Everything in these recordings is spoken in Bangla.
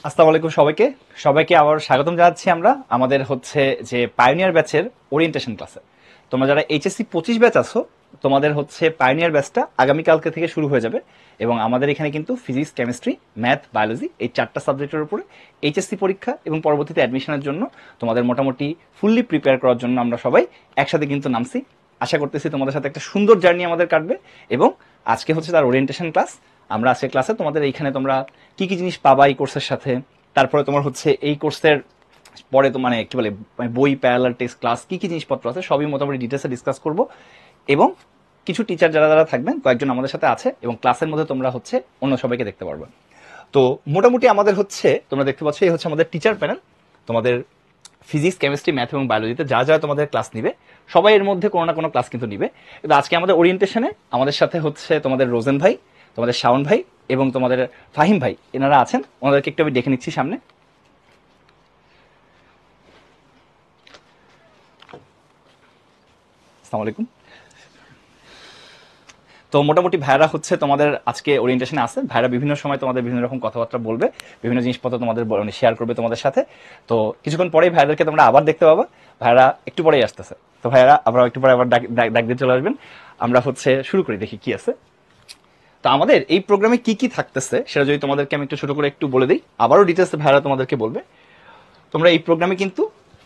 আসসালামু আলাইকুম সবাইকে সবাইকে আবার স্বাগতম জানাচ্ছি আমরা আমাদের হচ্ছে যে পায়োনিয়ার ব্যাচের ওরিয়েন্টেশন ক্লাসে। তোমরা যারা এইচএসসি 25 ব্যাচ আছো তোমাদের হচ্ছে পায়োনিয়ার ব্যাচটা আগামীকালকে থেকে শুরু হয়ে যাবে এবং আমাদের এখানে কিন্তু ফিজিক্স, কেমিস্ট্রি, ম্যাথ, বায়োলজি এই 4টা সাবজেক্টের উপরে এইচএসসি পরীক্ষা এবং পরবর্তীতে অ্যাডমিশনের জন্য তোমাদের মোটামুটি ফুললি প্রিপেয়ার করার জন্য আমরা সবাই একসাথে কিন্তু নামছি। আশা করতেছি তোমাদের সাথে একটা সুন্দর জার্নি আমাদের কাটবে এবং আজকে হচ্ছে তার ওরিয়েন্টেশন ক্লাস। আমরা আজকে ক্লাসে তোমাদের এইখানে তোমরা কি কি জিনিস পাবা এই কোর্সের সাথে, তারপরে তোমার হচ্ছে এই কোর্সের পরে তো মানে কি বলে বই, প্যারালাল টেস্ট, ক্লাস কি কি জিনিসপত্র আছে সবই মোটামুটি ডিটেলসে ডিসকাস করব এবং কিছু টিচার যারা যারা থাকবেন কয়েকজন আমাদের সাথে আছে এবং ক্লাসের মধ্যে তোমরা হচ্ছে অন্য সবাইকে দেখতে পারবে। তো মোটামুটি আমাদের হচ্ছে তোমরা দেখতে পাচ্ছ এই হচ্ছে আমাদের টিচার প্যানেল। তোমাদের ফিজিক্স, কেমিস্ট্রি, ম্যাথ এবং বায়োলজিতে যা যা তোমাদের ক্লাস নিবে সবাই এর মধ্যে কোনো না কোনো ক্লাস কিন্তু নিবে। কিন্তু আজকে আমাদের ওরিয়েন্টেশনে আমাদের সাথে হচ্ছে তোমাদের রোজেন ভাই, তোমাদের শাওন ভাই এবং তোমাদের ফাহিম ভাই, এনারা আছেন। ওনাদেরকে একটু আমি দেখে নিচ্ছি সামনে। আসসালামু আলাইকুম। তো মোটামুটি ভাইরা হচ্ছে তোমাদের আজকে ওরিয়েন্টেশনে আছে। ভাইরা বিভিন্ন সময় তোমাদের বিভিন্ন রকম কথাবার্তা বলবে, বিভিন্ন জিনিসপত্র তোমাদের শেয়ার করবে তোমাদের সাথে। তো কিছুক্ষণ পরেই ভাইদেরকে তোমরা আবার দেখতে পাবা। ভাইরা একটু পরেই আসতেছে। তো ভাইরা আমরা একটু পরে আবার ডাক দিয়ে চলে আসবেন। আমরা হচ্ছে শুরু করি, দেখি কি আছে। তো আমাদের এই প্রোগ্রামে কি কি থাকতেছে সেটা যদি তোমাদেরকে আমি একটু ছোট করে একটু বলে দিই, আবারও ডিটেলসে ভাইরা তোমাদেরকে বলবে। তোমরা এই প্রোগ্রামে কিন্তু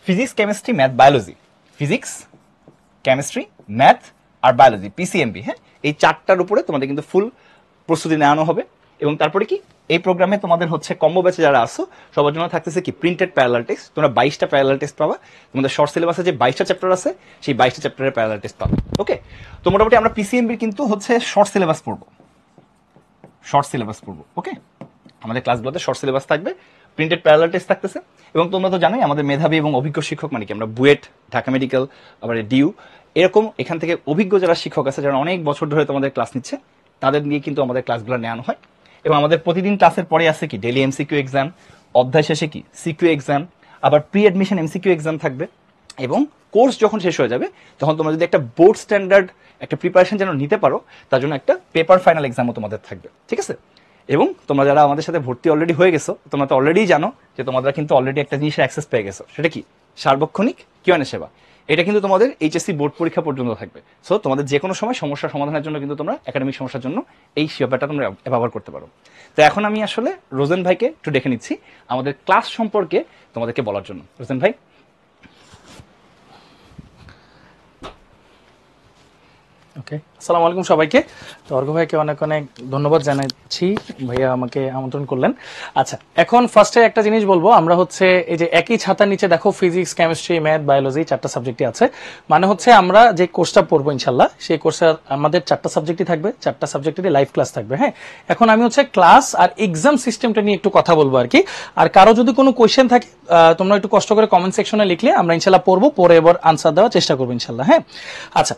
physics, chemistry, math, biology, physics, chemistry, math আর বায়োলজি, পিসিএমবি, হ্যাঁ, এই 4টার উপরে তোমাদের কিন্তু ফুল প্রস্তুতি নেওয়ানো হবে। এবং তারপরে কি এই প্রোগ্রামে তোমাদের হচ্ছে কম্বো ব্যাচে যারা আসো সবার জন্য থাকতেছে কি প্রিন্টেড প্যারালাল টেস্ট। তোমরা 22টা প্যারালাল টেস্ট পাবা। তোমাদের শর্ট সিলেবাসে যে 22টা চ্যাপ্টার আছে সেই 22টা চ্যাপ্টারের প্যারালাল টেস্ট পাবে। ওকে, তো মোটামুটি আমরা পিসিএমবির কিন্তু হচ্ছে শর্ট সিলেবাস পড়বো। ওকে, আমাদের ক্লাসগুলোতে শর্ট সিলেবাস থাকবে, প্রিন্টেড প্যারালাল টেস্ট থাকতেছে। এবং তোমরা তো জানোই আমাদের মেধাবী এবং অভিজ্ঞ শিক্ষক মানে কি আমরা বুয়েট, ঢাকা মেডিকেল, আবার ডিউ, এরকম এখান থেকে অভিজ্ঞ যারা শিক্ষক আছে যারা অনেক বছর ধরে তোমাদের ক্লাস নিচ্ছে তাদের নিয়ে কিন্তু আমাদের ক্লাসগুলো নেওয়ানো হয়। এবং আমাদের প্রতিদিন ক্লাসের পরে আছে কি ডেইলি এমসিকিউ এক্সাম, অধ্যায় শেষে কি সিকিউ এক্সাম, আবার প্রি অ্যাডমিশন এমসিকিউ এক্সাম থাকবে। এবং কোর্স যখন শেষ হয়ে যাবে তখন তোমরা যদি একটা বোর্ড স্ট্যান্ডার্ড একটা প্রিপারেশন যেন নিতে পারো তার জন্য একটা পেপার ফাইনাল এক্সামও তোমাদের থাকবে, ঠিক আছে? এবং তোমরা যারা আমাদের সাথে ভর্তি অলরেডি হয়ে গেছো তোমরা তো অলরেডি জানো যে তোমরা কিন্তু অলরেডি একটা জিনিসের অ্যাক্সেস পেয়ে গেছো, সেটা কি সার্বক্ষণিক কিউএনএ সেবা। এটা কিন্তু তোমাদের এইচএসসি বোর্ড পরীক্ষা পর্যন্ত থাকবে। সো তোমাদের যে কোনো সময় সমস্যার সমাধানের জন্য কিন্তু তোমরা একাডেমিক সমস্যার জন্য এই সেবাটা তোমরা ব্যবহার করতে পারো। তো এখন আমি আসলে রোজেন ভাইকে একটু ডেকে নিচ্ছি আমাদের ক্লাস সম্পর্কে তোমাদেরকে বলার জন্য। রোজেন ভাই। ওকে, আসসালামু আলাইকুম সবাইকে। তো অর্ঘ ভাইকে অনেক অনেক ধন্যবাদ জানাচ্ছি, ভাইয়া আমাকে আমন্ত্রণ করলেন। আচ্ছা, এখন ফার্স্টে একটা জিনিস বলবো, আমরা হচ্ছে এই যে একই ছাতার নিচে দেখো ফিজিক্স, কেমিস্ট্রি, ম্যাথ, বায়োলজি 4টা সাবজেক্টই আছে। মানে হচ্ছে আমরা যে কোর্সটা পড়বো ইনশাল্লাহ সেই কোর্সে আমাদের 4টা সাবজেক্টই থাকবে, 4টা সাবজেক্টেরই লাইভ ক্লাস থাকবে। হ্যাঁ, এখন আমি হচ্ছে ক্লাস আর এক্সাম সিস্টেমটা নিয়ে একটু কথা বলবো আর কি। আর কারো যদি কোনো কোয়েশ্চেন থাকে তোমরা একটু কষ্ট করে কমেন্ট সেকশনে লিখলে আমরা ইনশাল্লাহ পড়বো, পরে এবার আনসার দেওয়ার চেষ্টা করবো ইনশাল্লাহ। হ্যাঁ, আচ্ছা,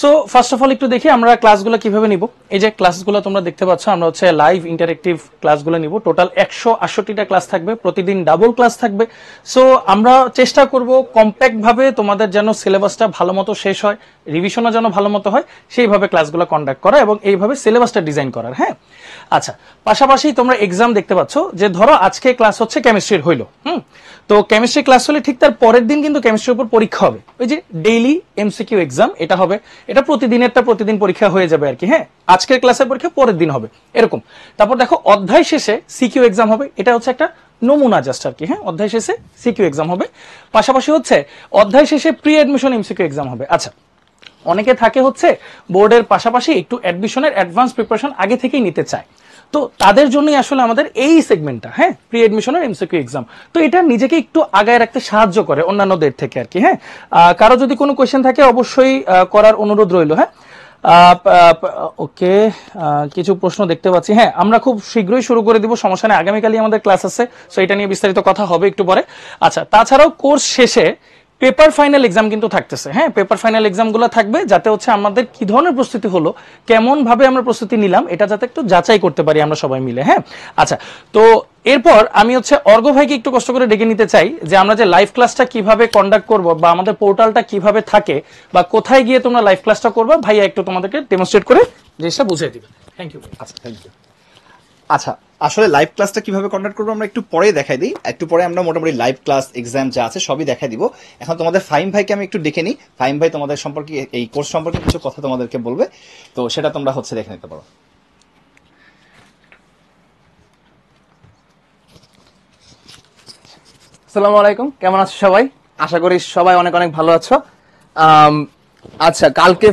সো ফার্স্ট অফ অল একটু দেখি আমরা ক্লাসগুলো কিভাবে নিব। এই যে ক্লাসগুলো তোমরা দেখতে পাচ্ছ, আমরা হচ্ছে লাইভ ইন্টারেক্টিভ ক্লাসগুলো নিব। টোটাল 168টা ক্লাস থাকবে, প্রতিদিন ডাবল ক্লাস থাকবে। সো আমরা চেষ্টা করব কম্প্যাক্ট ভাবে তোমাদের যেন সিলেবাসটা ভালো মতো শেষ হয়, রিভিশনও যেন ভালো মতো হয়, সেইভাবে ক্লাসগুলো কন্ডাক্ট করা এবং এইভাবে সিলেবাসটা ডিজাইন করার। হ্যাঁ, আচ্ছা, পাশাপাশি তোমরা এক্সাম দেখতে পাচ্ছ যে ধরো আজকে ক্লাস হচ্ছে কেমিস্ট্রির হইলো, তো কেমিস্ট্রি ক্লাস হলে ঠিক তার পরের দিন কিন্তু কেমিস্ট্রির উপর পরীক্ষা হবে, ওই যে ডেইলি এমসিকিউ এক্সাম এটা হবে। এটা প্রতিদিনেরটা প্রতিদিন পরীক্ষা হয়ে যাবে আর কি। হ্যাঁ, আজকের ক্লাসের পরীক্ষা পরের দিন হবে এরকম। তারপর দেখো অধ্যায় শেষে সিকিউ এক্সাম হবে, এটা হচ্ছে একটা নমুনা জাস্ট আর কি। হ্যাঁ, অধ্যায় শেষে সিকিউ এক্সাম হবে, পাশাপাশি হচ্ছে অধ্যায় শেষে প্রি অ্যাডমিশন এমসিকিউ এক্সাম হবে। আচ্ছা, অনেকে থাকে হচ্ছে বোর্ডের পাশাপাশি একটু অ্যাডমিশনের অ্যাডভান্স প্রিপারেশন আগে থেকেই নিতে চায়, তো তাদের জন্যই আসলে আমাদের এই সেগমেন্টটা। হ্যাঁ, প্রি অ্যাডমিশনের এমসিকিউ এক্সাম, তো এটা নিজেকে একটু আগায় রাখতে সাহায্য করে অন্যান্যদের থেকে আর কি। হ্যাঁ, কারো যদি কোনো কোয়েশ্চেন থাকে অবশ্যই করার অনুরোধ রইল। হ্যাঁ, ওকে, কিছু প্রশ্ন দেখতে পাচ্ছি। হ্যাঁ, আমরা খুব শীঘ্রই শুরু করে দিব, সমস্যা নেই, আগামীকালই আমাদের ক্লাস আছে, সো এটা নিয়ে বিস্তারিত কথা হবে একটু পরে। আচ্ছা, তাছাড়াও কোর্স শেষে পেপার ফাইনাল এক্সাম কিন্তু থাকতেছে। হ্যাঁ, পেপার ফাইনাল এক্সামগুলো থাকবে যাতে হচ্ছে আমাদের কি ধরনের প্রস্তুতি হলো, কেমন ভাবে আমরা প্রস্তুতি নিলাম, এটা যাতে একটু যাচাই করতে পারি আমরা সবাই মিলে। হ্যাঁ, আচ্ছা, তো এরপর আমি হচ্ছে অর্ঘ ভাইকে একটু কষ্ট করে ডেকে নিতে চাই যে আমরা যে লাইভ ক্লাসটা কিভাবে কন্ডাক্ট করব বা আমাদের পোর্টালটা কিভাবে থাকে বা কোথায় গিয়ে তোমরা লাইভ ক্লাসটা করবে, ভাইয়া একটু তোমাদেরকে ডেমনস্ট্রেট করে জিনিসটা বুঝিয়ে দিবে। Thank you. আচ্ছা, থ্যাংক ইউ। আচ্ছা, আসলে লাইভ ক্লাসটা কিভাবে কন্ডাক্ট করবো আমরা একটু পরে দেখাই দিই। একটু পরে আমরা মোটামুটি লাইভ ক্লাস এক্সাম যা আছে সবই দেখাই দিব। এখন তোমাদের ফাহিম ভাইকে আমি একটু ডেকে নিই। ফাহিম ভাই তোমাদের সম্পর্কে, এই কোর্স সম্পর্কে কিছু কথা তোমাদেরকে বলবে, তো সেটা তোমরা হচ্ছে দেখে নিতে পারো। আসসালামু আলাইকুম, কেমন আছো সবাই? আশা করি সবাই অনেক অনেক ভালো আছো। আচ্ছা, কালকে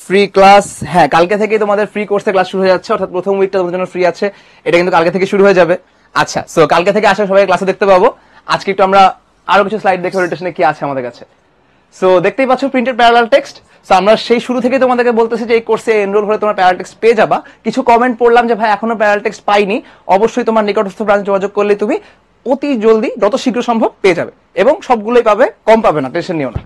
ফ্রি ক্লাস, হ্যাঁ কালকে থেকেই তোমাদের ফ্রি কোর্সে ক্লাস শুরু হয়ে যাচ্ছে, অর্থাৎ প্রথম উইকটা তোমাদের জন্য ফ্রি আছে, এটা কিন্তু কালকে থেকে শুরু হয়ে যাবে। আচ্ছা, সো কালকে থেকে আসলে সবাই ক্লাসে দেখতে পাবো। আজকে একটু আমরা আরো কিছু স্লাইড দেখে ওরিয়েন্টেশনে কি আছে আমাদের কাছে। সো দেখতেই পাচ্ছ প্রিন্টেড প্যারালাল টেক্সট। সো আমরা সেই শুরু থেকে তোমাদেরকে বলতেছি যে এই কোর্সে এনরোল হলে তোমরা প্যারালাল টেক্সট পেয়ে যাবা। কিছু কমেন্ট পড়লাম যে ভাই এখনো প্যারালাল টেক্সট পাইনি। অবশ্যই তোমার নিকটস্থ ব্রাঞ্চে যোগাযোগ করলে তুমি অতি জলদি যত শীঘ্র সম্ভব পেয়ে যাবে, এবং সবগুলোই পাবে, কম পাবে না, টেনশন নিও না।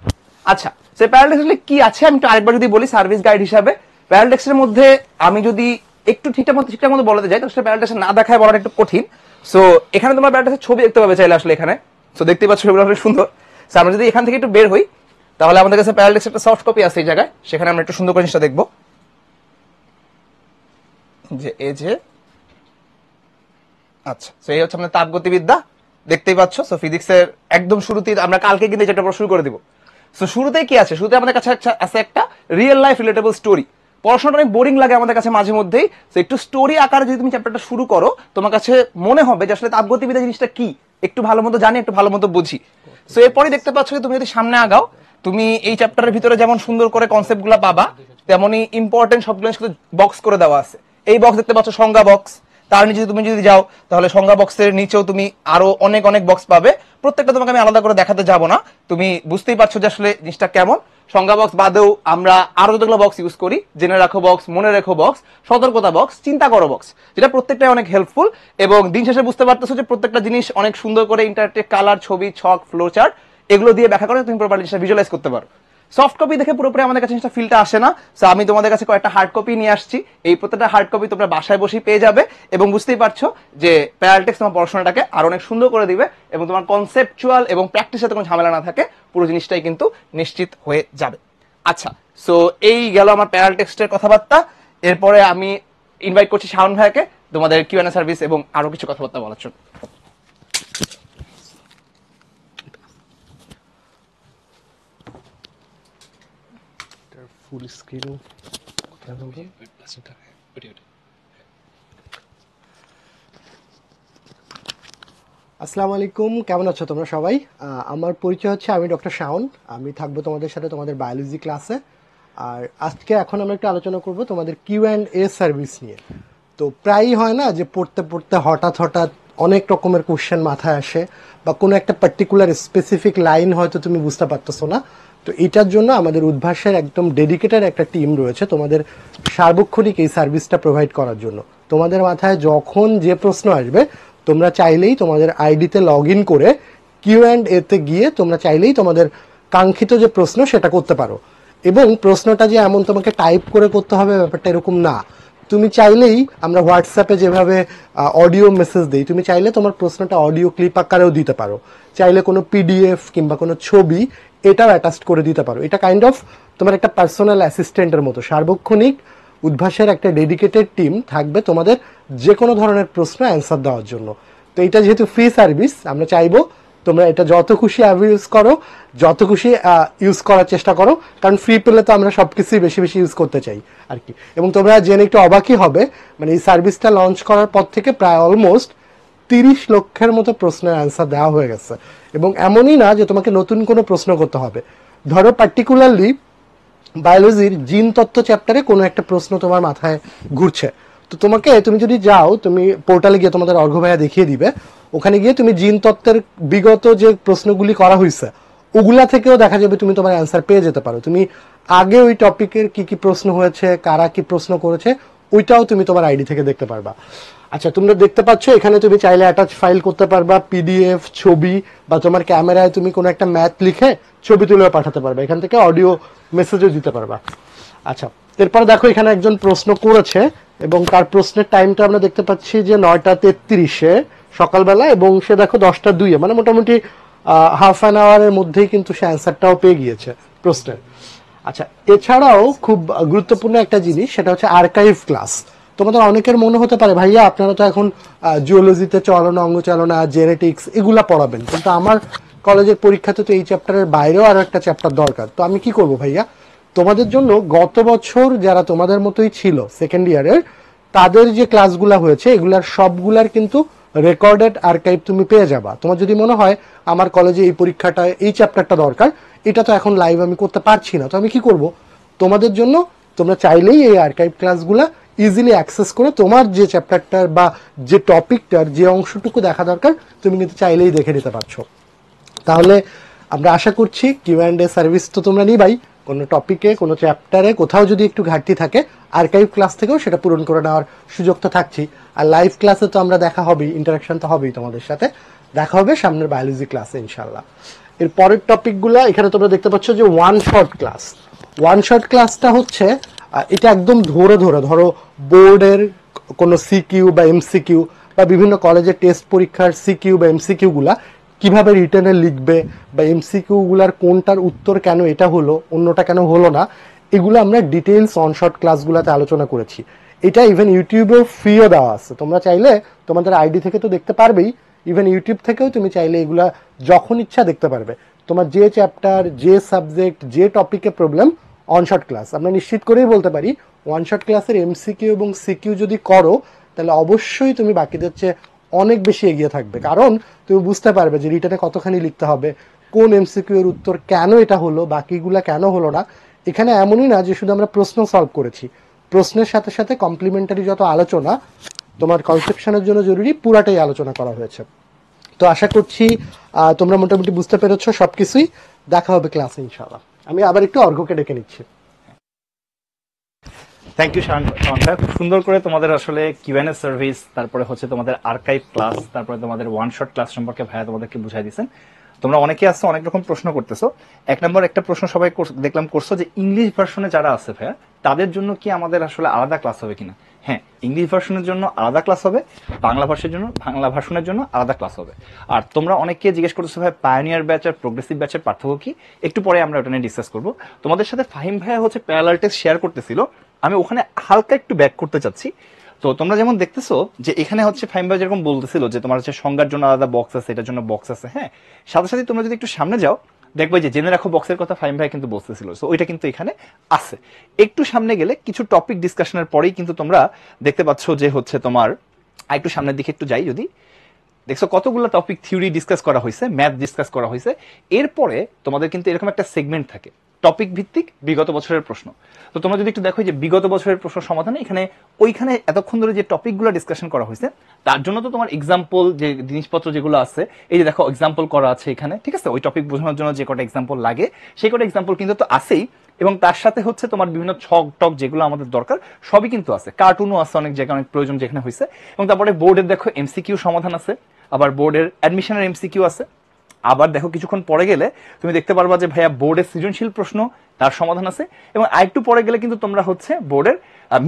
আচ্ছা, সেই প্যারালাল টেক্সটে কি আছে আমি একটু আরেকবার যদি বলি সার্ভিস গাইড হিসাবে, প্যারালাল টেক্সটের মধ্যে আমি যদি একটু ঠিকঠাক মতো বলতে যাই, তাহলে প্যারালাল টেক্সট না দেখায় বলাটা একটু কঠিন। সো এখানে তোমার প্যারালাল টেক্সটের ছবি দেখতে পাবে চাইলে আসলে এখানে। সো দেখতেই পাচ্ছ ছবিটা অনেক সুন্দর। সো আমরা যদি এখান থেকে একটু বের হই, তাহলে আমাদের কাছে প্যারালাল টেক্সটের একটা সফট কপি আছে এই জায়গায়, সেখানে আমরা একটু সুন্দর করে জিনিসটা দেখবো। যে এই যে, আচ্ছা, তো এই হচ্ছে আমাদের তাপগতিবিদ্যা, দেখতেই পাচ্ছ। সো ফিজিক্সের একদম শুরুতেই আমরা কালকে কিন্তু এই চ্যাপ্টার শুরু করে দিব। সো শুরুতেই কি আছে, শুরুতে আমাদের কাছে আছে একটা রিয়েল লাইফ রিলেটেবল স্টোরি। পড়াশোনাটা অনেক বোরিং লাগে আমাদের কাছে মাঝে মধ্যেই, তো একটু স্টোরি আকারে যদি তুমি চ্যাপ্টারটা শুরু করো, তোমার কাছে মনে হবে যে আসলে তাপগতিবিদ্যা জিনিসটা কি, একটু ভালো মতো জানি, একটু ভালো মতো বুঝি। সো এরপরে দেখতে পাচ্ছ যে তুমি যদি সামনে আগাও, তুমি এই চ্যাপ্টারের ভিতরে যেমন সুন্দর করে কনসেপ্ট গুলা পাবা, তেমনই ইম্পর্টেন্ট সবগুলো বক্স করে দেওয়া আছে। এই বক্স দেখতে পাচ্ছ সংজ্ঞা বক্স, তার নিচে তুমি যদি যাও তাহলে সংজ্ঞা বক্সের নিচেও তুমি আরো অনেক অনেক বক্স পাবে। প্রত্যেকটা তোমাকে আমি আলাদা করে দেখাতে যাব না, তুমি বুঝতেই পারছো যে আসলে জিনিসটা কেমন। সংজ্ঞা বক্স বাদেও আমরা আরো যতগুলো বক্স ইউজ করি, জেনে রাখো বক্স, মনে রেখো বক্স, সতর্কতা বক্স, চিন্তা করো বক্স, যেটা প্রত্যেকটাই অনেক হেল্পফুল। এবং দিন শেষে বুঝতে পারতেছো যে প্রত্যেকটা জিনিস অনেক সুন্দর করে ইন্টারঅ্যাক্টিভ কালার, ছবি, ছক, ফ্লো চার্ট এগুলো দিয়ে ব্যাখ্যা করে তুমি প্রপারলি জিনিসটা ভিজুয়ালাইজ করতে পারো। সফট কপি দেখে পুরোপুরি আমাদের কাছে জিনিসটা ফিলটা আসে না। সো আমি তোমাদের কাছে কয়েকটা হার্ড কপি নিয়ে আসছি, এই প্রত্যেকটা হার্ড কপি তোমরা বাসায় বসেই পেয়ে যাবে, এবং বুঝতেই পারছো যে প্যারালাল টেক্সট তোমার পড়াশোনাটাকে আরো অনেক সুন্দর করে দিবে, এবং তোমার কনসেপচুয়াল এবং প্র্যাকটিসের সাথে কোনো ঝামেলা না থাকে, পুরো জিনিসটাই কিন্তু নিশ্চিত হয়ে যাবে। আচ্ছা, সো এই গেল আমার প্যারালাল টেক্সটের কথাবার্তা। এরপরে আমি ইনভাইট করছি শাওন ভাইকে তোমাদের কিউএনএ সার্ভিস এবং আরো কিছু কথাবার্তা বলার জন্য। ফুল স্ক্রিন আসসালামু আলাইকুম, কেমন আছো তোমরা সবাই? আমার পরিচয় হচ্ছে, আমি ডক্টর শাওন। আমি থাকবো তোমাদের সাথে তোমাদের বায়োলজি ক্লাসে। আর আজকে এখন আমরা একটু আলোচনা করব তোমাদের কিউ&এ সার্ভিস নিয়ে। তো প্রায়ই হয় না যে পড়তে পড়তে হঠাৎ অনেক রকমের কোশ্চেন মাথায় আসে, বা কোনো একটা পার্টিকুলার স্পেসিফিক লাইন হয়তো তুমি বুঝতে পারতেছো না। তো এটার জন্য আমাদের উদ্ভাসের একদম ডেডিকেটেড একটা টিম রয়েছে তোমাদের সার্বক্ষণিক এই সার্ভিসটা প্রোভাইড করার জন্য। তোমাদের মাথায় যখন যে প্রশ্ন আসবে, তোমরা চাইলেই তোমাদের আইডিতে লগ ইন করে কিউ&এতে গিয়ে তোমরা চাইলেই তোমাদের কাঙ্ক্ষিত যে প্রশ্ন সেটা করতে পারো। এবং প্রশ্নটা যে এমন তোমাকে টাইপ করে করতে হবে ব্যাপারটা এরকম না। তুমি চাইলেই, আমরা হোয়াটসঅ্যাপে যেভাবে অডিও মেসেজ দিই, তুমি চাইলে তোমার প্রশ্নটা অডিও ক্লিপ আকারেও দিতে পারো, চাইলে কোনো পিডিএফ কিংবা কোনো ছবি এটাও অ্যাটাচ করে দিতে পারো। এটা কাইন্ড অফ তোমার একটা পার্সোনাল অ্যাসিস্ট্যান্টের মতো। সার্বক্ষণিক উদ্ভাসের একটা ডেডিকেটেড টিম থাকবে তোমাদের যে কোনো ধরনের প্রশ্ন অ্যান্সার দেওয়ার জন্য। তো এটা যেহেতু ফ্রি সার্ভিস, আমরা চাইবো তোমরা এটা যত খুশি ইউজ করো, যত খুশি ইউজ করার চেষ্টা করো, কারণ ফ্রি পেলে তো আমরা সব কিছুই বেশি বেশি ইউজ করতে চাই আর কি। এবং তোমরা জেনে একটু অবাকই হবে, মানে এই সার্ভিসটা লঞ্চ করার পর থেকে প্রায় অলমোস্ট 30 লক্ষের মতো প্রশ্নের অ্যান্সার দেওয়া হয়ে গেছে। এবং এমনই না যে তোমাকে নতুন কোনো প্রশ্ন করতে হবে। ধরো পার্টিকুলারলি বায়োলজির জিন তত্ত্ব চ্যাপ্টারে কোনো একটা প্রশ্ন তোমার মাথায় ঘুরছে, তো তুমি যদি যাও, তুমি পোর্টালে গিয়ে তোমাদের অর্ঘ্য ভাইয়া দেখিয়ে দিবে, ওখানে গিয়ে তুমি জিন তত্ত্বের বিগত যে প্রশ্নগুলি করা হয়েছে ওগুলা থেকেও দেখা যাবে তুমি তোমার অ্যান্সার পেয়ে যেতে পারো। তুমি আগে ওই টপিকের কি কি প্রশ্ন হয়েছে, কারা কি প্রশ্ন করেছে, ওইটাও তুমি তোমার আইডি থেকে দেখতে পারবা। আচ্ছা, তোমরা দেখতে পাচ্ছ এখানে তুমি চাইলে অ্যাটাচ ফাইল করতে পারবা, পিডিএফ, ছবি, বা তোমার ক্যামেরায় তুমি কোনো একটা ম্যাথ লিখে ছবি তুলেও পাঠাতে পারবে, এখান থেকে অডিও মেসেজও দিতে পারবা। আচ্ছা, এরপরে দেখো এখানে একজন প্রশ্ন করেছে, এবং তার প্রশ্নের টাইমটা আমরা দেখতে পাচ্ছি যে 9টা 33-এ সকালবেলা, এবং সে দেখো 10টা 2-এ, মানে মোটামুটি হাফ অ্যান আওয়ারের মধ্যেই কিন্তু সে অ্যান্সারটাও পেয়ে গিয়েছে প্রশ্নের। আচ্ছা, এছাড়াও খুব গুরুত্বপূর্ণ একটা জিনিস, সেটা হচ্ছে আর্কাইভ ক্লাস। তোমাদের অনেকের মনে হতে পারে ভাইয়া আপনারা তো এখন জিওলজিতে চলনা অঙ্গ চালনা জেনেটিক্স এগুলা পড়াবেন, কিন্তু আমার কলেজের পরীক্ষাতে তো এই চ্যাপ্টারের বাইরেও আরো একটা চ্যাপ্টার দরকার। তো আমি কি করব ভাইয়া, তোমাদের জন্য গত বছর যারা তোমাদের মতোই ছিল সেকেন্ড ইয়ারের, তাদের যে ক্লাসগুলা হয়েছে এগুলার সবগুলার কিন্তু রেকর্ডেড আর্কাইভ তুমি পেয়ে যাবা। তোমার যদি মনে হয় আমার কলেজে এই পরীক্ষাটা এই চ্যাপ্টারটা দরকার, এটা তো এখন লাইভ আমি করতে পারছি না, তো আমি কি করব, তোমাদের জন্য তোমরা চাইলেই এই আর্কাইভ ক্লাসগুলা ইজিলি অ্যাক্সেস করে তোমার যে চ্যাপ্টারটার বা যে টপিকটার যে অংশটুকু দেখা দরকার তুমি কিন্তু চাইলেই দেখে নিতে পারছো। তাহলে আমরা আশা করছি কিউ&এ সার্ভিস তো তোমরা নিবাই, কোনো টপিকে কোনো চ্যাপ্টারে কোথাও যদি একটু ঘাটতি থাকে আর্কাইভ ক্লাস থেকেও সেটা পূরণ করে নেওয়ার সুযোগ তো থাকছেই। আর লাইভ ক্লাসে তো আমরা দেখা হবেই, ইন্টারাকশন তো হবেই, তোমাদের সাথে দেখা হবে সামনের বায়োলজি ক্লাসে ইনশাল্লাহ। এর পরের টপিকগুলো এখানে তোমরা দেখতে পাচ্ছ যে one shot class. One shot ক্লাসটা হচ্ছে এটা একদম ধরে ধরে ধরো বোর্ডের কোনো সিকিউ বা এমসিকিউ বা বিভিন্ন কলেজের টেস্ট পরীক্ষার সিকিউ বা এমসিকিউ গুলা কিভাবে রিটেনে লিখবে বা এমসিকিউ গুলার কোনটার উত্তর কেন এটা হলো অন্যটা কেন হলো না, এগুলো আমরা ডিটেইলস অনশট ক্লাসগুলোতে আলোচনা করেছি। এটা ইভেন ইউটিউবেও ফ্রিও দেওয়া আছে, তোমরা চাইলে তোমাদের আইডি থেকে তো দেখতে পারবেই, ইভেন ইউটিউব থেকেও তুমি চাইলে এগুলা যখন ইচ্ছা দেখতে পারবে। তোমার যে চ্যাপ্টার যে সাবজেক্ট যে টপিকে প্রবলেম অনশট ক্লাস, আমরা নিশ্চিত করেই বলতে পারি ওয়ান শট ক্লাসের এমসিকিউ এবং সিকিউ যদি করো তাহলে অবশ্যই তুমি বাকিদের চেয়ে অনেক বেশি এগিয়ে থাকবে, কারণ তুমি বুঝতে পারবে যে রিটার্নে কতখানি লিখতে হবে, কোন এমসিকিউ এর উত্তর কেন এটা হলো বাকিগুলা কেন হলো না। এখানে এমনই না যে শুধু আমরা প্রশ্ন সলভ করেছি, প্রশ্নের সাথে সাথে কমপ্লিমেন্টারি যত আলোচনা তোমার কনসেপশনের জন্য জরুরি পুরাটাই আলোচনা করা হয়েছে। তো আশা করছি তোমরা মোটামুটি বুঝতে পেরেছো সবকিছুই। দেখা হবে ক্লাসে ইনশাআল্লাহ। আমি আবার একটু অর্ঘ্যকে ডেকে নিচ্ছি। থ্যাংক ইউ শাওন ভাই, খুব সুন্দর করে তোমাদের আসলে কিউ&এ সার্ভিস, তারপরে হচ্ছে তোমাদের আর্কাইভ ক্লাস, তারপরে তোমাদের ওয়ান শট ক্লাস সম্পর্কে ভাইয়া তোমাদেরকে বুঝাই দিয়েছেন। তোমরা অনেকে আসছো অনেক রকম প্রশ্ন করতেছো। এক নম্বর একটা প্রশ্ন সবাই দেখলাম করছো যে ইংলিশ ভার্সনে যারা আছে ভাইয়া তাদের জন্য কি আমাদের আসলে আলাদা ক্লাস হবে কিনা। হ্যাঁ, ইংলিশ ভার্সনের জন্য আলাদা ক্লাস হবে, বাংলা ভার্সনের জন্য আলাদা ক্লাস হবে। আর তোমরা অনেকে জিজ্ঞেস করতেছো ভাই পায়োনিয়ার ব্যাচ আর প্রোগ্রেসিভ ব্যাচের পার্থক্য কি, একটু পরে আমরা ওটা নিয়ে ডিসকাস করবো। তোমাদের সাথে ফাহিম ভাইয়া হচ্ছে প্যারালাল টেস্ট শেয়ার করতেছিল, আমি ওখানে হালকা একটু ব্যাক করতে চাচ্ছি। তো তোমরা যেমন দেখতেছো যে এখানে হচ্ছে ফাহিম ভাই যেরকম বলতেছিল যে তোমার হচ্ছে সংজ্ঞার জন্য আলাদা বক্স আছে, এটার জন্য বক্স আছে। হ্যাঁ, সাথে সাথে তোমরা যদি একটু সামনে যাও দেখবে যে জেনে রাখো বক্সের কথা ফাহিম ভাই কিন্তু বলতেছিল, সো ওইটা কিন্তু এখানে আছে। একটু সামনে গেলে কিছু টপিক ডিসকাশনের পরেই কিন্তু তোমরা দেখতে পাচ্ছ যে হচ্ছে তোমার একটু সামনের দিকে একটু যাই, যদি দেখছো কতগুলো টপিক থিওরি ডিসকাস করা হয়েছে, ম্যাথ ডিসকাস করা হয়েছে। এরপরে তোমাদের কিন্তু এরকম একটা সেগমেন্ট থাকে টপিক ভিত্তিক বিগত বছরের প্রশ্ন। তো তোমরা যদি একটু দেখো যে বিগত বছরের প্রশ্ন সমাধানে ওইখানে এতক্ষণ ধরে যে টপিকগুলো ডিসকাশন করা হয়েছে তার জন্য তো তোমার এক্সাম্পল যে জিনিসপত্র যেগুলো আছে, এই যে দেখো এক্সাম্পল করা আছে এখানে, ঠিক আছে। ওই টপিক বোঝানোর জন্য যে কটা এক্সাম্পল লাগে সেই কটা এক্সাম্পল কিন্তু তো আছেই, এবং তার সাথে হচ্ছে তোমার বিভিন্ন ছক টক যেগুলো আমাদের দরকার সবই কিন্তু আছে, কার্টুনও আছে অনেক জায়গায়, অনেক প্রয়োজন যেখানে হয়েছে। এবং তারপরে বোর্ডের দেখো এমসিকিউ সমাধান আছে, আবার বোর্ডের অ্যাডমিশনের এমসিকিউ আছে। আবার দেখো কিছুক্ষণ পরে গেলে তুমি দেখতে পারবা যে ভাইয়া বোর্ডের সৃজনশীল প্রশ্ন তার সমাধান আছে। এবং আরেকটু পরে গেলে কিন্তু তোমরা হচ্ছে বোর্ডের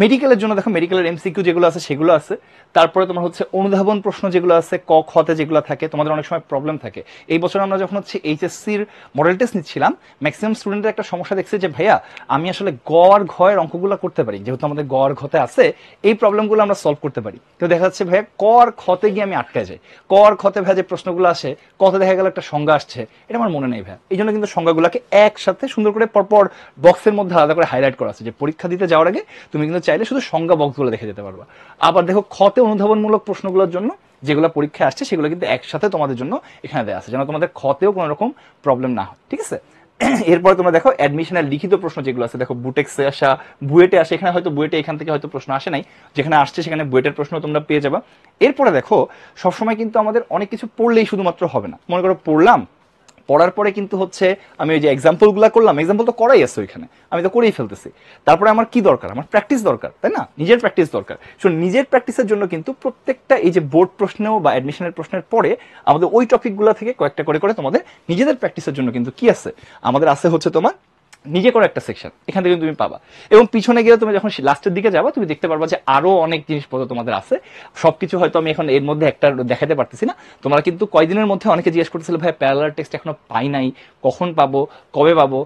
মেডিকেলের জন্য দেখো মেডিকেলের এমসিকিউ যেগুলো আছে সেগুলো আছে। তারপরে তোমার হচ্ছে অনুধাবন প্রশ্ন যেগুলো আছে ক খতে যেগুলো থাকে, তোমাদের অনেক সময় প্রবলেম থাকে। এই বছর আমরা যখন হচ্ছে এইচএসসির মডেল টেস্ট নিচ্ছিলাম, ম্যাক্সিমাম স্টুডেন্টের একটা সমস্যা দেখছে যে ভাইয়া আমি আসলে গ আর ঘ এর অঙ্কগুলো করতে পারি, যেহেতু আমাদের গ আর ঘতে আছে এই প্রবলেমগুলো আমরা সলভ করতে পারি। তো দেখা যাচ্ছে ভাইয়া ক আর খতে গিয়ে আমি আটকে যাই, ক আর খতে ভাইয়া যে প্রশ্নগুলো আসে কতে দেখা গেল একটা সংজ্ঞা আসছে, এটা আমার মনে নেই ভাইয়া। এই জন্য কিন্তু সংজ্ঞাগুলোকে একসাথে সুন্দর করে পরপর বক্সের মধ্যে আলাদা করে হাইলাইট করা আছে, যে পরীক্ষা দিতে যাওয়ার আগে তুমি কিন্তু চাইলে শুধু সংজ্ঞা বক্সগুলো দেখে যেতে পারবা। আবার দেখো খতে অনুধাবনমূলক প্রশ্নগুলোর জন্য যেগুলো পরীক্ষায় আসছে সেগুলো কিন্তু একসাথে তোমাদের জন্য এখানে দেওয়া আছে, যেন তোমাদের খতেও কোনো রকম প্রবলেম না হয়, ঠিক আছে। এরপরে তোমরা দেখো অ্যাডমিশনের লিখিত প্রশ্ন যেগুলো আছে, দেখো বুটেক্সে আসা, বুয়েটে আসে, এখানে হয়তো বুয়েটে এখান থেকে হয়তো প্রশ্ন আসে নাই, যেখানে আসছে সেখানে বুয়েটের প্রশ্ন তোমরা পেয়ে যাবা। এরপরে দেখো সবসময় কিন্তু আমাদের অনেক কিছু পড়লেই শুধুমাত্র হবে না, মনে করো পড়ার পরে কিন্তু হচ্ছে আমি ওই যে এক্সাম্পলগুলো করলাম, এক্সাম্পল তো করাই আছে ওইখানে, আমি তো করেই ফেলতেছি। তারপরে আমার কি দরকার, আমার প্র্যাকটিস দরকার, তাই না, নিজের প্র্যাকটিস দরকার। সো নিজের প্র্যাকটিসের জন্য কিন্তু প্রত্যেকটা এই যে বোর্ড প্রশ্নেও বা অ্যাডমিশনের প্রশ্নের পরে আমাদের ওই টপিকগুলো থেকে কয়েকটা করে করে তোমাদের নিজেদের প্র্যাকটিসের জন্য কিন্তু কি আছে, আমাদের আছে হচ্ছে তোমার নিজে করো একটা সেকশন, এখান থেকে তুমি পাবা। এবং পিছনে গেলে তুমি যখন লাস্টের দিকে যাবা তুমি দেখতে পারবা যে আরো অনেক জিনিসপত্র তোমাদের আছে। সবকিছু হয়তো আমি এখন এর মধ্যে একটা দেখাতে পারতেছি না। তোমরা কিন্তু কয়দিনের মধ্যে অনেকে জিজ্ঞেস করতেছিল ভাই প্যারালাল টেক্সট এখনো পাই নাই, কখন পাবো, কবে পাবো,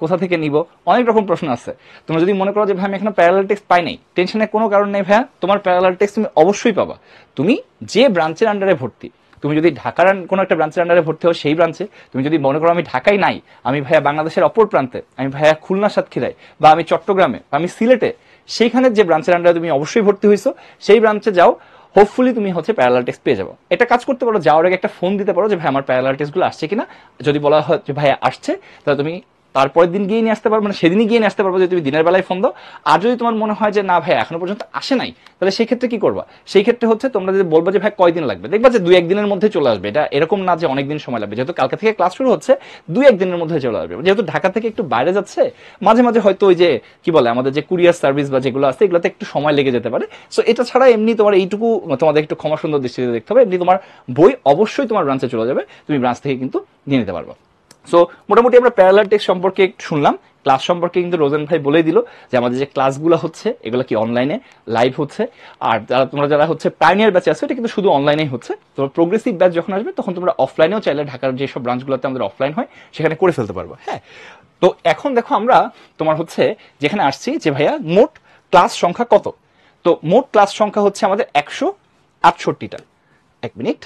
কোথা থেকে নিব, অনেক রকম প্রশ্ন আছে। তোমরা যদি মনে করো যে ভাই আমি এখনো প্যারালাল টেক্সট পাই নাই, টেনশনের কোনো কারণ নেই ভাইয়া, তোমার প্যারালাল টেক্সট তুমি অবশ্যই পাবা। তুমি যে ব্রাঞ্চের আন্ডারে ভর্তি, তুমি যদি ঢাকার কোনো একটা ব্রাঞ্চের আন্ডারে ভর্তি হও সেই ব্রাঞ্চে, তুমি যদি মনে করো আমি ঢাকায় নাই, আমি ভাইয়া বাংলাদেশের অপর প্রান্তে, আমি ভাইয়া খুলনা সাতক্ষীরায়, বা আমি চট্টগ্রামে, আমি সিলেটে, সেইখানে যে ব্রাঞ্চের আন্ডারে তুমি অবশ্যই ভর্তি হয়েছো সেই ব্রাঞ্চে যাও, হোপফুলি তুমি হচ্ছে প্যারালাল টেক্সট পেয়ে যাবো। এটা কাজ করতে পারো, যাওয়ার আগে একটা ফোন দিতে পারো যে ভাই আমার প্যারালাল টেক্সটগুলো আসছে কিনা। যদি বলা হয় যে ভাই আসছে, তাহলে তুমি তারপরের দিন গিয়ে নিয়ে আসতে পারবো, মানে সেদিনই গিয়ে নিয়ে আসতে পারবো যদি তুমি দিনের বেলায় ফোন দাও। আর যদি তোমার মনে হয় যে না ভাই এখনো পর্যন্ত আসে নাই, তাহলে সেই ক্ষেত্রে কি করবা? সেই ক্ষেত্রে হচ্ছে তোমরা যদি বলবো যে ভাই কয়দিন লাগবে, দেখবা যে 2-1 দিনের মধ্যে চলে আসবে। এটা এরকম না যে অনেক দিন সময় লাগবে, যেহেতু কালকে থেকে ক্লাস শুরু হচ্ছে 2-1 দিনের মধ্যে চলে আসবে। যেহেতু ঢাকা থেকে একটু বাইরে যাচ্ছে, মাঝে মাঝে হয়তো ওই যে কি বলে আমাদের যে কুরিয়ার সার্ভিস বা যেগুলো আছে এগুলোতে একটু সময় লেগে যেতে পারে। সো এটা ছাড়া এমনি তোমার এইটুকু তোমাদের একটু ক্ষমা সুন্দর দৃষ্টিতে দেখতে হবে, এমনি তোমার বই অবশ্যই তোমার ব্রাঞ্চে চলে যাবে, তুমি ব্রাঞ্চ থেকে কিন্তু নিয়ে নিতে পারবা। সো মোটামুটি আমরা প্যারালাল টেক্সট সম্পর্কে একটু শুনলাম। ক্লাস সম্পর্কে কিন্তু রোজেন ভাই বলেই দিল যে আমাদের যে ক্লাসগুলো হচ্ছে এগুলো কি অনলাইনে লাইভ হচ্ছে। আর তোমরা যারা হচ্ছে পাইনিয়ার ব্যাচে আছো এটা কিন্তু শুধু অনলাইনেই হচ্ছে। তোমরা প্রোগ্রেসিভ ব্যাচ যখন আসবে তখন তোমরা অফলাইনেও চাইলে ঢাকার যেসব ব্রাঞ্চগুলোতে আমাদের অফলাইন হয় সেখানে করে ফেলতে পারবো। হ্যাঁ, তো এখন দেখো আমরা তোমার হচ্ছে যেখানে আসছি যে ভাইয়া মোট ক্লাস সংখ্যা কত। তো মোট ক্লাস সংখ্যা হচ্ছে আমাদের 168টা। 1 মিনিট,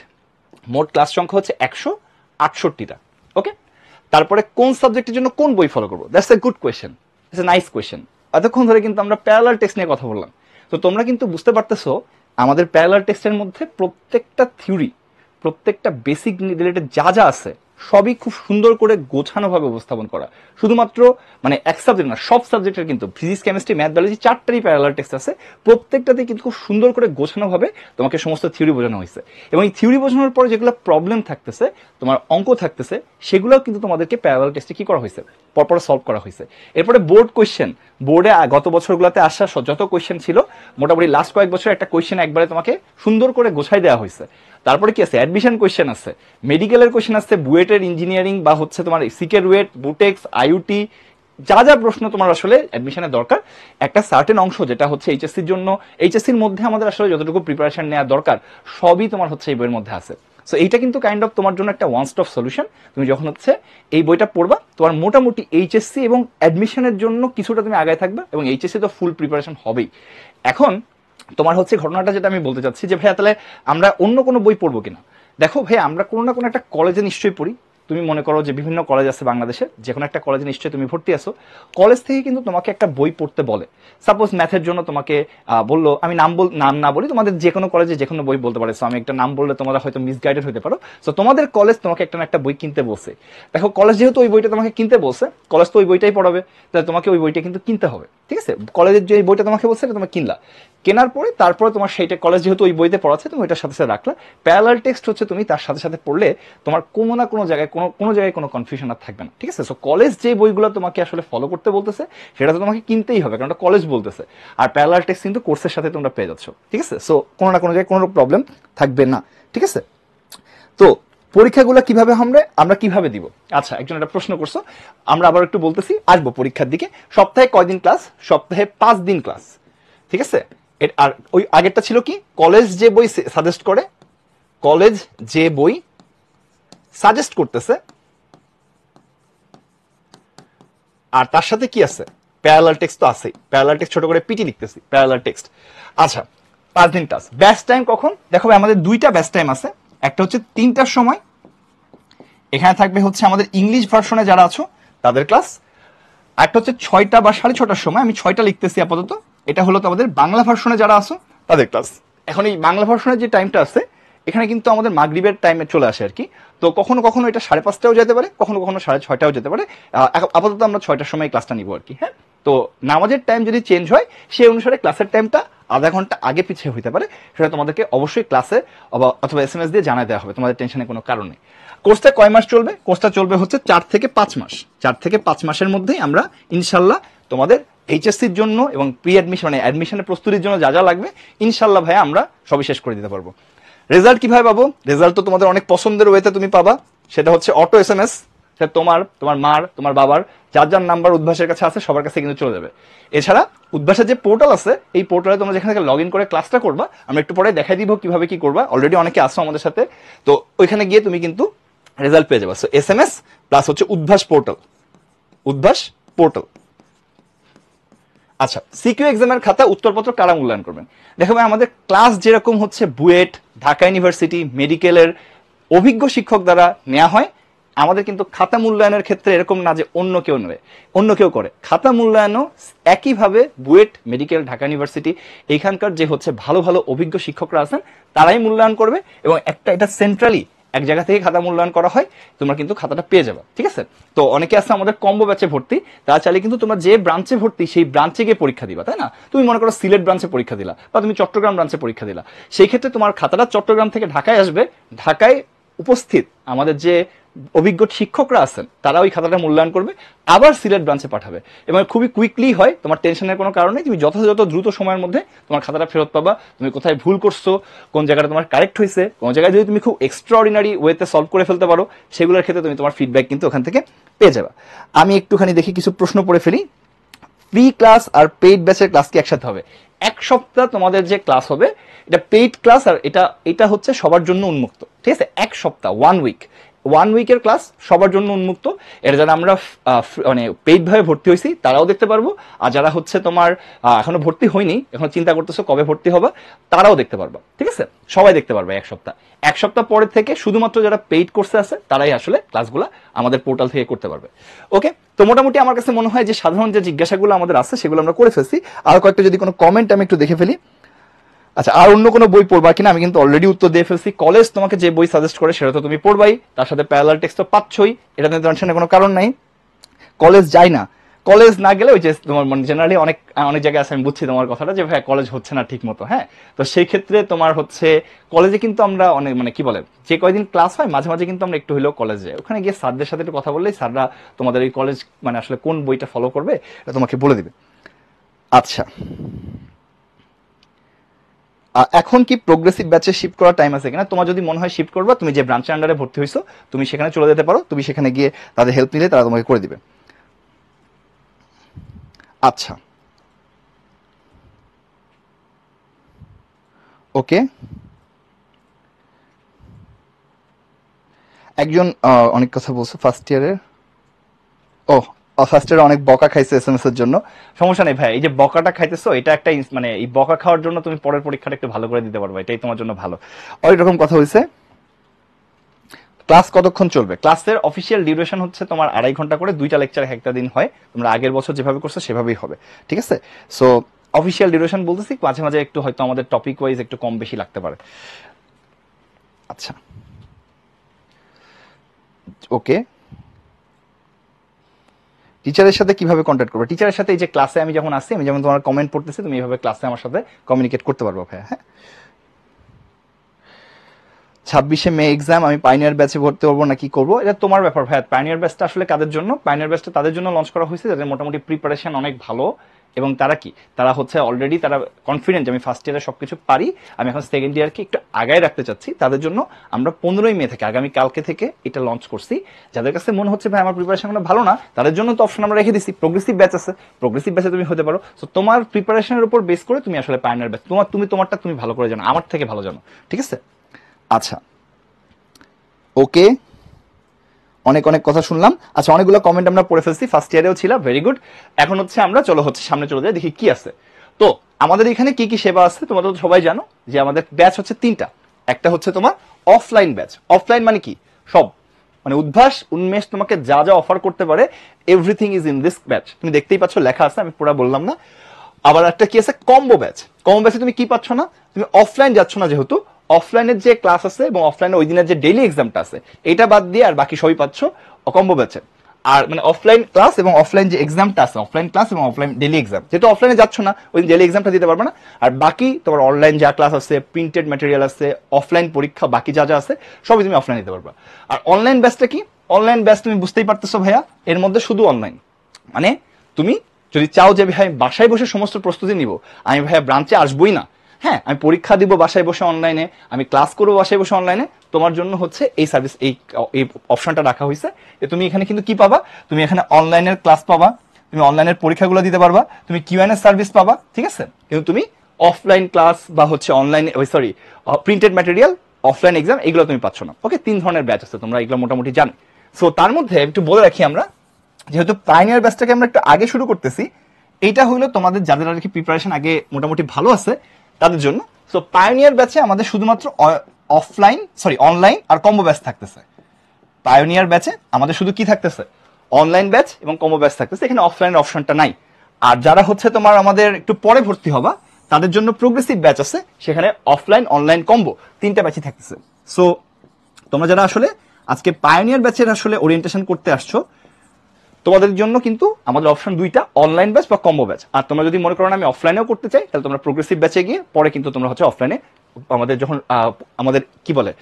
মোট ক্লাস সংখ্যা হচ্ছে 168টা। ওকে, তারপরে কোন সাবজেক্টের জন্য কোন বই ফলো করবো, that's a good question, it's a nice question. এতক্ষণ ধরে কিন্তু আমরা প্যারালাল টেক্সট নিয়ে কথা বললাম। তো তোমরা কিন্তু বুঝতে পারতেছো আমাদের প্যারালাল টেক্সটের মধ্যে প্রত্যেকটা থিওরি, প্রত্যেকটা বেসিক রিলেটেড যা যা আছে সবই খুব সুন্দর করে গোছানোভাবে উপস্থাপন করা। শুধুমাত্র মানে এক সাবজেক্ট না, সব সাবজেক্টের কিন্তু ফিজিক্স, কেমিস্ট্রি, ম্যাথ, বায়োলজি 4টারই প্যারালাল টেক্সট আছে। প্রত্যেকটাতে কিন্তু খুব সুন্দর করে গোছানোভাবে তোমাকে সমস্ত থিওরি বোঝানো হয়েছে। এবং এই থিওরি বোঝানোর পরে যেগুলো প্রবলেম থাকতেছে, তোমার অঙ্ক থাকতেছে, সেগুলোও কিন্তু তোমাদেরকে প্যারালাল টেক্সটে কি করা হয়েছে, পরপর সলভ করা হয়েছে। এরপরে বোর্ড কোয়েশ্চেন, বোর্ডে গত বছরগুলোতে আসা যত কোয়েশ্চেন ছিল মোটামুটি লাস্ট কয়েক বছর একটা কোয়েশ্চেন একবারে তোমাকে সুন্দর করে গোছাই দেওয়া হয়েছে। তারপরে কি আছে, অ্যাডমিশন কোয়েশ্চেন আছে, মেডিকেলের কোয়েশ্চেন আছে, বুয়েটের ইঞ্জিনিয়ারিং বা হচ্ছে তোমার সিকের রুয়েট, বুটেক্স, আইউটি, যা যা প্রশ্ন তোমার আসলে অ্যাডমিশনের দরকার, একটা সার্টেন অংশ যেটা হচ্ছে এইচএসসির জন্য, এইচএসসির মধ্যে আমাদের আসলে যতটুকু প্রিপারেশন নেওয়া দরকার সবই তোমার হচ্ছে এই বইয়ের মধ্যে আছে। সো এইটা কিন্তু কাইন্ড অফ তোমার জন্য একটা ওয়ান স্টপ সলিউশন। তুমি যখন হচ্ছে এই বইটা পড়বা, তোমার মোটামুটি এইচএসসি এবং অ্যাডমিশনের জন্য কিছুটা তুমি আগায় থাকবে, এবং এইচএসসি তো ফুল প্রিপারেশন হবেই। এখন তোমার হচ্ছে ঘটনাটা যেটা আমি বলতে চাচ্ছি যে ভাইয়া তাহলে আমরা অন্য কোনো বই পড়বো কিনা। দেখো ভাই, আমরা কোনো না কোনো একটা কলেজে নিশ্চয়ই পড়ি। তুমি মনে করো যে বিভিন্ন কলেজ আছে বাংলাদেশে, যে কোনো একটা কলেজে নিশ্চয়ই তুমি ভর্তি আছো, কলেজ থেকে কিন্তু তোমাকে একটা বই পড়তে বলে। সাপোজ ম্যাথের জন্য তোমাকে বললো, আমি নাম না বলি, তোমাদের যে কোনো কলেজে যে কোনো বই বলতে পারে। সো আমি একটা নাম বললে তোমরা হয়তো মিসগাইডেড হতে পারো। সো তোমাদের কলেজ তোমাকে একটা না একটা বই কিনতে বলছে। দেখো কলেজ যেহেতু ওই বইটা তোমাকে কিনতে বলছে, কলেজ তো ওই বইটাই পড়াবে, তাহলে তোমাকে ওই বইটা কিন্তু কিনতে হবে। ঠিক আছে, কলেজের যে বইটা তোমাকে বলছে এটা তুমি কিনলা, কেনার পরে তারপরে তোমার সেইটা কলেজ যেহেতু ওই বইতে পড়াচ্ছে তুমি ওইটার সাথে সাথে রাখলা। প্যারালাল টেক্সট হচ্ছে তুমি তার সাথে সাথে পড়লে তোমার কোনো না কোনো জায়গায় কোনো জায়গায় কোনো কনফিউশন আর থাকবে না। ঠিক আছে, সো কলেজ যে বইগুলো তোমাকে আসলে ফলো করতে বলতেছে সেটা তো তোমাকে কিনতেই হবে, কারণ কলেজ বলতেছে। আর প্যারালাল টেক্সট কিন্তু কোর্সের সাথে তোমরা পেয়ে যাচ্ছ। ঠিক আছে, সো কোনো না কোনো জায়গায় কোনো প্রবলেম থাকবে না। ঠিক আছে, তো পরীক্ষাগুলো কিভাবে আমরা কিভাবে দিব। আচ্ছা, একজন একটা প্রশ্ন করছো, আমরা আবার একটু বলতেছি, আসবো পরীক্ষার দিকে। সপ্তাহে কয়দিন ক্লাস? সপ্তাহে 5 দিন ক্লাস। ঠিক আছে, আর ওই আগেরটা ছিল কি, কলেজ যে বই সাজেস্ট করে, কলেজ যে বই সাজেস্ট করতেছে, আর তার সাথে কি আছে, প্যারালাল টেক্সট তো আছেই। প্যারালাল টেক্সট ছোট করে পিটি লিখতেছি, প্যারালাল টেক্সট। আচ্ছা, 5 দিন ক্লাস। ব্যাচ টাইম কখন? দেখো আমাদের 2টা ব্যাচ টাইম আছে। একটা হচ্ছে 3টার সময়, এখানে থাকবে হচ্ছে আমাদের ইংলিশ ভার্সনে যারা আছো তাদের ক্লাস। একটা হচ্ছে 6টা বা 6:30টার সময়, আমি 6টা লিখতেছি আপাতত, এটা হলো আমাদের বাংলা ভার্সনে যারা আছো তাদের ক্লাস। এখন এই বাংলা ভার্সনের যে টাইমটা আছে এখানে কিন্তু আমাদের মাগরিবের টাইমে চলে আসে আর কি। তো কখনো কখনো এটা 5:30টাও যেতে পারে, কখনো কখনো 6:30টাও যেতে পারে। আপাতত আমরা 6টার সময় ক্লাসটা নিব আর কি। হ্যাঁ, তো নামাজের টাইম যদি চেঞ্জ হয় সেই অনুসারে ক্লাসের টাইমটা আধা ঘন্টা আগে পিছিয়ে হতে পারে, সেটা তোমাদেরকে অবশ্যই ক্লাসে অথবা SMS দিয়ে জানাই দেওয়া হবে, তোমাদের টেনশনের কোনো কারণ নেই। কোর্সটা কয় মাস চলবে? কোর্সটা চলবে হচ্ছে 4 থেকে 5 মাস। 4 থেকে 5 মাসের মধ্যেই আমরা ইনশাল্লাহ তোমাদের এইচএসসির জন্য এবং প্রি অ্যাডমিশন মানে অ্যাডমিশনের প্রস্তুতির জন্য যা যা লাগবে ইনশাল্লাহ ভাইয়া আমরা সবই শেষ করে দিতে পারবো। রেজাল্ট কিভাবে পাবো? রেজাল্ট তো তোমাদের অনেক পছন্দের ওয়েতে তুমি পাবা, সেটা হচ্ছে অটো SMS। সেটা তোমার, তোমার মার, তোমার বাবার, যার যার নাম্বার উদ্ভাসের কাছে আছে সবার কাছে কিন্তু চলে যাবে। এছাড়া উদ্ভাসের যে পোর্টাল আছে, এই পোর্টালে তোমরা যেখান থেকে লগ ইন করে ক্লাসটা করবা, আমরা একটু পরে দেখাই দিব কিভাবে কি করবা। অলরেডি অনেকে আসো আমাদের সাথে, তো ওইখানে গিয়ে তুমি কিন্তু রেজাল্ট পেয়ে যাবে। সো SMS প্লাস হচ্ছে উদ্ভাস পোর্টাল, উদ্ভাস পোর্টাল। আচ্ছা, সিকিউ এক্সামের খাতা উত্তরপত্র কারা মূল্যায়ন করবেন? দেখো ভাই, আমাদের ক্লাস যেরকম হচ্ছে বুয়েট, ঢাকা ইউনিভার্সিটি, মেডিকেলের অভিজ্ঞ শিক্ষক দ্বারা নেওয়া হয়, আমাদের কিন্তু খাতা মূল্যায়নের ক্ষেত্রে এরকম না যে অন্য কেউ নেবে, অন্য কেউ করে। খাতা মূল্যায়নও একইভাবে বুয়েট, মেডিকেল, ঢাকা ইউনিভার্সিটি এইখানকার যে হচ্ছে ভালো ভালো অভিজ্ঞ শিক্ষকরা আছেন তারাই মূল্যায়ন করবে, এবং এটা সেন্ট্রালি এক জায়গা থেকে খাতা মূল্যায়ন করা হয়, তোমরা কিন্তু খাতাটা পেয়ে যাবে। ঠিক আছে? তো অনেকে আছে আমাদের কম্বো ব্যাচে ভর্তি, তারা চাইলে কিন্তু তোমরা যে ব্রাঞ্চে ভর্তি সেই ব্রাঞ্চে গিয়ে পরীক্ষা দিবা, তাই না? তুমি মনে করো সিলেট ব্রাঞ্চে পরীক্ষা দিলা বা তুমি চট্টগ্রাম ব্রাঞ্চে পরীক্ষা দিলা, সেই ক্ষেত্রে তোমার খাতাটা চট্টগ্রাম থেকে ঢাকায় আসবে, ঢাকায় উপস্থিত আমাদের যে অভিজ্ঞ শিক্ষকরা আছেন তারা ওই খাতাটা মূল্যায়ন করবে, আবার সিলেট ব্রাঞ্চে পাঠাবে, এবং খুবই কুইকলি হয়, তোমার টেনশনের কোনো কারণ নেই। তুমি যথাযথ দ্রুত সময়ের মধ্যে তোমার খাতাটা ফেরত পাবা। তুমি কোথায় ভুল করছো, কোন জায়গাটা তোমার কারেক্ট হয়েছে, কোন জায়গায় যদি তুমি খুব এক্সট্রাঅর্ডিনারি ওয়েতে সলভ করে ফেলতে পারো, সেগুলোর ক্ষেত্রে তুমি তোমার ফিডব্যাক কিন্তু ওখান থেকে পেয়ে যাবে। আমি একটুখানি দেখি কিছু প্রশ্ন পড়ে ফেলি। ফ্রি ক্লাস আর পেইড ব্যাচের ক্লাস কি একসাথে হবে? এক সপ্তাহ তোমাদের যে ক্লাস হবে এটা পেইড ক্লাস, আর এটা হচ্ছে সবার জন্য উন্মুক্ত। ঠিক আছে? এক সপ্তাহ, 1 উইকের ক্লাস সবার জন্য উন্মুক্ত। এটা যারা আমরা মানে পেইড ভাবে ভর্তি হয়েছি তারাও দেখতে পারবো, আর যারা হচ্ছে তোমার এখনো ভর্তি হয়নি, এখন চিন্তা করতেছো কবে ভর্তি হবে, তারাও দেখতে পারবা। ঠিক আছে? সবাই দেখতে পারবে এক সপ্তাহ পরের থেকে শুধুমাত্র যারা পেইড কোর্সে আছে তারাই আসলে ক্লাসগুলো আমাদের পোর্টাল থেকে করতে পারবে। ওকে, তো মোটামুটি আমার কাছে মনে হয় যে সাধারণ যে জিজ্ঞাসাগুলো আমাদের আছে সেগুলো আমরা করে ফেলছি। আর কয়েকটা যদি কোনো কমেন্ট আমি একটু দেখে ফেলি। আচ্ছা, আর অন্য কোনো বই পড়বা কিনা? আমি কিন্তু অলরেডি উত্তর দিয়ে ফেলছি। কলেজ তোমাকে যে বই সাজেস্ট করে সেটা তো তুমি পড়বাই, তার সাথে প্যারালাল টেক্সট তো পাচ্ছই, এটা নিয়ে টেনশনের কোনো কারণ নাই। কলেজ যাই না, কলেজ না গেলে ওই যে তোমার জেনারেলি অনেক জায়গায় আছে, আমি বুঝছি তোমার কথাটা যে ভাই কলেজ হচ্ছে না ঠিক মতো। হ্যাঁ, তো সেই ক্ষেত্রে তোমার হচ্ছে কলেজে কিন্তু আমরা অনেক মানে কি বলে যে কয়দিন ক্লাস হয় মাঝে মাঝে কিন্তু আমরা একটু হলেও কলেজ যাই, ওখানে গিয়ে স্যারদের সাথে একটু কথা বললেই স্যাররা তোমাদের এই কলেজ মানে আসলে কোন বইটা ফলো করবে এটা তোমাকে বলে দিবে। আচ্ছা, এখন কি প্রোগ্রেসিভ ব্যাচে শিফট করার টাইম আছে কিনা? তোমার যদি মনে হয় শিফট করবা, তুমি যে ব্রাঞ্চের আন্ডারে ভর্তি হয়েছো তুমি সেখানে চলে যেতে পারো, তুমি সেখানে গিয়ে তাদের হেল্প নিলে তারা তোমাকে করে দিবে। আচ্ছা, ওকে। একজন অনেক কথা বলছো ফার্স্ট ইয়ারের, ফার্স্ট ইয়ারে অনেক বকা খাইছে SMS এর জন্য। সমস্যা নেই ভাই, এই যে বকাটা খাইতেছো এটা একটা মানে এই বকা খাওয়ার জন্য তুমি পরের পরীক্ষাটা একটু ভালো করে দিতে পারবে, এটাই তোমার জন্য ভালো। ওই রকম কথা হয়েছে। ক্লাস কতক্ষণ চলবে? ক্লাসের অফিসিয়াল ডিউরেশন হচ্ছে তোমার 2.5 ঘন্টা করে, 2টা লেকচার একটা দিন হয়। তোমরা আগের বছর যেভাবে করছো সেভাবেই হবে। ঠিক আছে? সো অফিসিয়াল ডিউরেশন বলতেছি, মাঝে মাঝে একটু হয়তো আমাদের টপিক ওয়াইজ একটু কম বেশি লাগতে পারে। আচ্ছা, ওকে। টিচারের সাথে কিভাবে কন্ট্যাক্ট করবে? টিচারের সাথে এই যে ক্লাসে আমি যখন আসছি, আমি যেমন তোমার কমেন্ট পড়তেছি, তুমি এইভাবে ক্লাসে আমার সাথে কমিউনিকেট করতে পারবো ভাই। হ্যাঁ, 26শে মে এক্সাম, আমি পাইনিয়ার ব্যাচে ভর্তি হবো না কি করবো, এটা তোমার ব্যাপার ভাই। পাইনিয়ার ব্যাচটা আসলে কাদের জন্য? পাইনিয়ার ব্যাচটা তাদের জন্য লঞ্চ করা হয়েছে যাদের মোটামুটি প্রিপারেশন অনেক ভালো, এবং তারা হচ্ছে অলরেডি তারা কনফিডেন্ট আমি ফার্স্ট ইয়ারে সবকিছু পারি, আমি এখন সেকেন্ড ইয়ারকে একটু আগায় রাখতে চাচ্ছি। তাদের জন্য আমরা 15ই মে থেকে, আগামী কালকে থেকে এটা লঞ্চ করছি। যাদের কাছে মনে হচ্ছে ভাই আমার প্রিপারেশন ভালো না, তাদের জন্য তো অপশন আমরা রেখে দিচ্ছি, প্রোগ্রেসিভ ব্যাচ আছে, প্রোগ্রেসিভ ব্যাচে তুমি হতে পারো। সো তোমার প্রিপারেশনের উপর বেস করে তুমি আসলে পাইনিয়ার ব্যাচ, তোমারটা তুমি ভালো করে জানো, আমার থেকে ভালো জানো। ঠিক আছে? আচ্ছা, ওকে, অনেক অনেক কথা শুনলাম। আচ্ছা, অনেকগুলো কমেন্ট আমরা পড়ে ফেলছি, ফার্স্ট ইয়ারেও ছিল, ভেরি গুড। এখন হচ্ছে আমরা সামনে চলে যাই, দেখি কি আছে। তো আমাদের এখানে কি কি সেবা আছে তোমরা তো সবাই জানো যে আমাদের ব্যাচ হচ্ছে 3টা। একটা হচ্ছে তোমার অফলাইন ব্যাচ। অফলাইন মানে কি? সব মানে উদ্ভাস উন্মেষ তোমাকে যা যা অফার করতে পারে, everything is in this batch. তুমি দেখতেই পাচ্ছ, লেখা আছে, আমি পুরো বললাম না। আবার একটা কি আছে? Combo batch. কম্বো ব্যাচে তুমি কি পাচ্ছ না? তুমি অফলাইন যাচ্ছ না, যেহেতু অফলাইনের যে ক্লাস আছে এবং অফলাইনে ওই দিনের যে ডেইলি এক্সামটা আছে এটা বাদ দিয়ে আর বাকি সবই পাচ্ছ কম্বো ব্যাচে। আর মানে অফলাইন ক্লাস এবং অফলাইন যে এক্সামটা আছে, অফলাইন ক্লাস এবং অফলাইন ডেইলি এক্সাম, যেহেতু অফলাইনে যাচ্ছ না ওই ডেইলি এক্সামটা দিতে পারবে না। আর বাকি তোমার অনলাইন যা ক্লাস আছে, প্রিন্টেড ম্যাটেরিয়াল আছে, অফলাইন পরীক্ষা বাকি যা যা আছে সবই তুমি অফলাইন দিতে পারবে। আর অনলাইন ব্যাচটা কি? অনলাইন ব্যাচ তুমি বুঝতেই পারতেছো ভাইয়া, এর মধ্যে শুধু অনলাইন। মানে তুমি যদি চাও যে ভাই বাসায় বসে সমস্ত প্রস্তুতি নিব, আমি ভাইয়া ব্রাঞ্চে আসবোই না, হ্যাঁ আমি পরীক্ষা দিব বাসায় বসে অনলাইনে, আমি ক্লাস করবো বাসায় বসে অনলাইনে, তোমার জন্য হচ্ছে এই সার্ভিস এই অপশনটা রাখা হয়েছে যে তুমি এখানে কিন্তু কি পাবা, তুমি এখানে অনলাইনের ক্লাস পাবা, তুমি অনলাইনের পরীক্ষাগুলো দিতে পারবা, তুমি কিউএনএ সার্ভিস পাবা, ঠিক আছে, কিন্তু তুমি অফলাইন ক্লাস বা হচ্ছে অনলাইনে প্রিন্টেড ম্যাটেরিয়াল, অফলাইন এক্সাম এগুলো তুমি পাচ্ছ না। ওকে, 3 ধরনের ব্যাচ আছে, তোমরা এগুলো মোটামুটি জানো। সো তার মধ্যে একটু বলে রাখি আমরা, যেহেতু পাইনিয়ার ব্যাচটাকে আমরা একটু আগে শুরু করতেছি, এইটা হলো তোমাদের যাদের আর কি প্রিপারেশন আগে মোটামুটি ভালো আছে তাদের জন্য। সো পাইনিয়ার ব্যাচে আমাদের শুধুমাত্র অনলাইন আর কম্বো ব্যাচ থাকতেছে। পাইনিয়ার ব্যাচে আমাদের শুধু কি থাকতেছে, অনলাইন ব্যাচ এবং কম্বো ব্যাচ থাকতেছে, এখানে অফলাইনের অপশনটা নাই। আর যারা হচ্ছে তোমার আমাদের একটু পরে ভর্তি হবা তাদের জন্য প্রোগ্রেসিভ ব্যাচ আছে, সেখানে অফলাইন অনলাইন কম্বো 3টা ব্যাচই থাকতেছে। সো তোমরা যারা আসলে আজকে পাইনিয়ার ব্যাচের আসলে ওরিয়েন্টেশন করতে আসছো, তোমাদের জন্য কিন্তু আমাদের অপশন 2টা, অনলাইন ব্যাচ বা কম্বো ব্যাচ। আর তোমরা যদি মনে করো না আমি অফলাইনেও করতে চাই, তাহলে তোমরা প্রোগ্রেসিভ ব্যাচে গিয়ে পরে কিন্তু তোমরা হচ্ছে অফলাইনে আমাদের যখন আমাদের কি বলে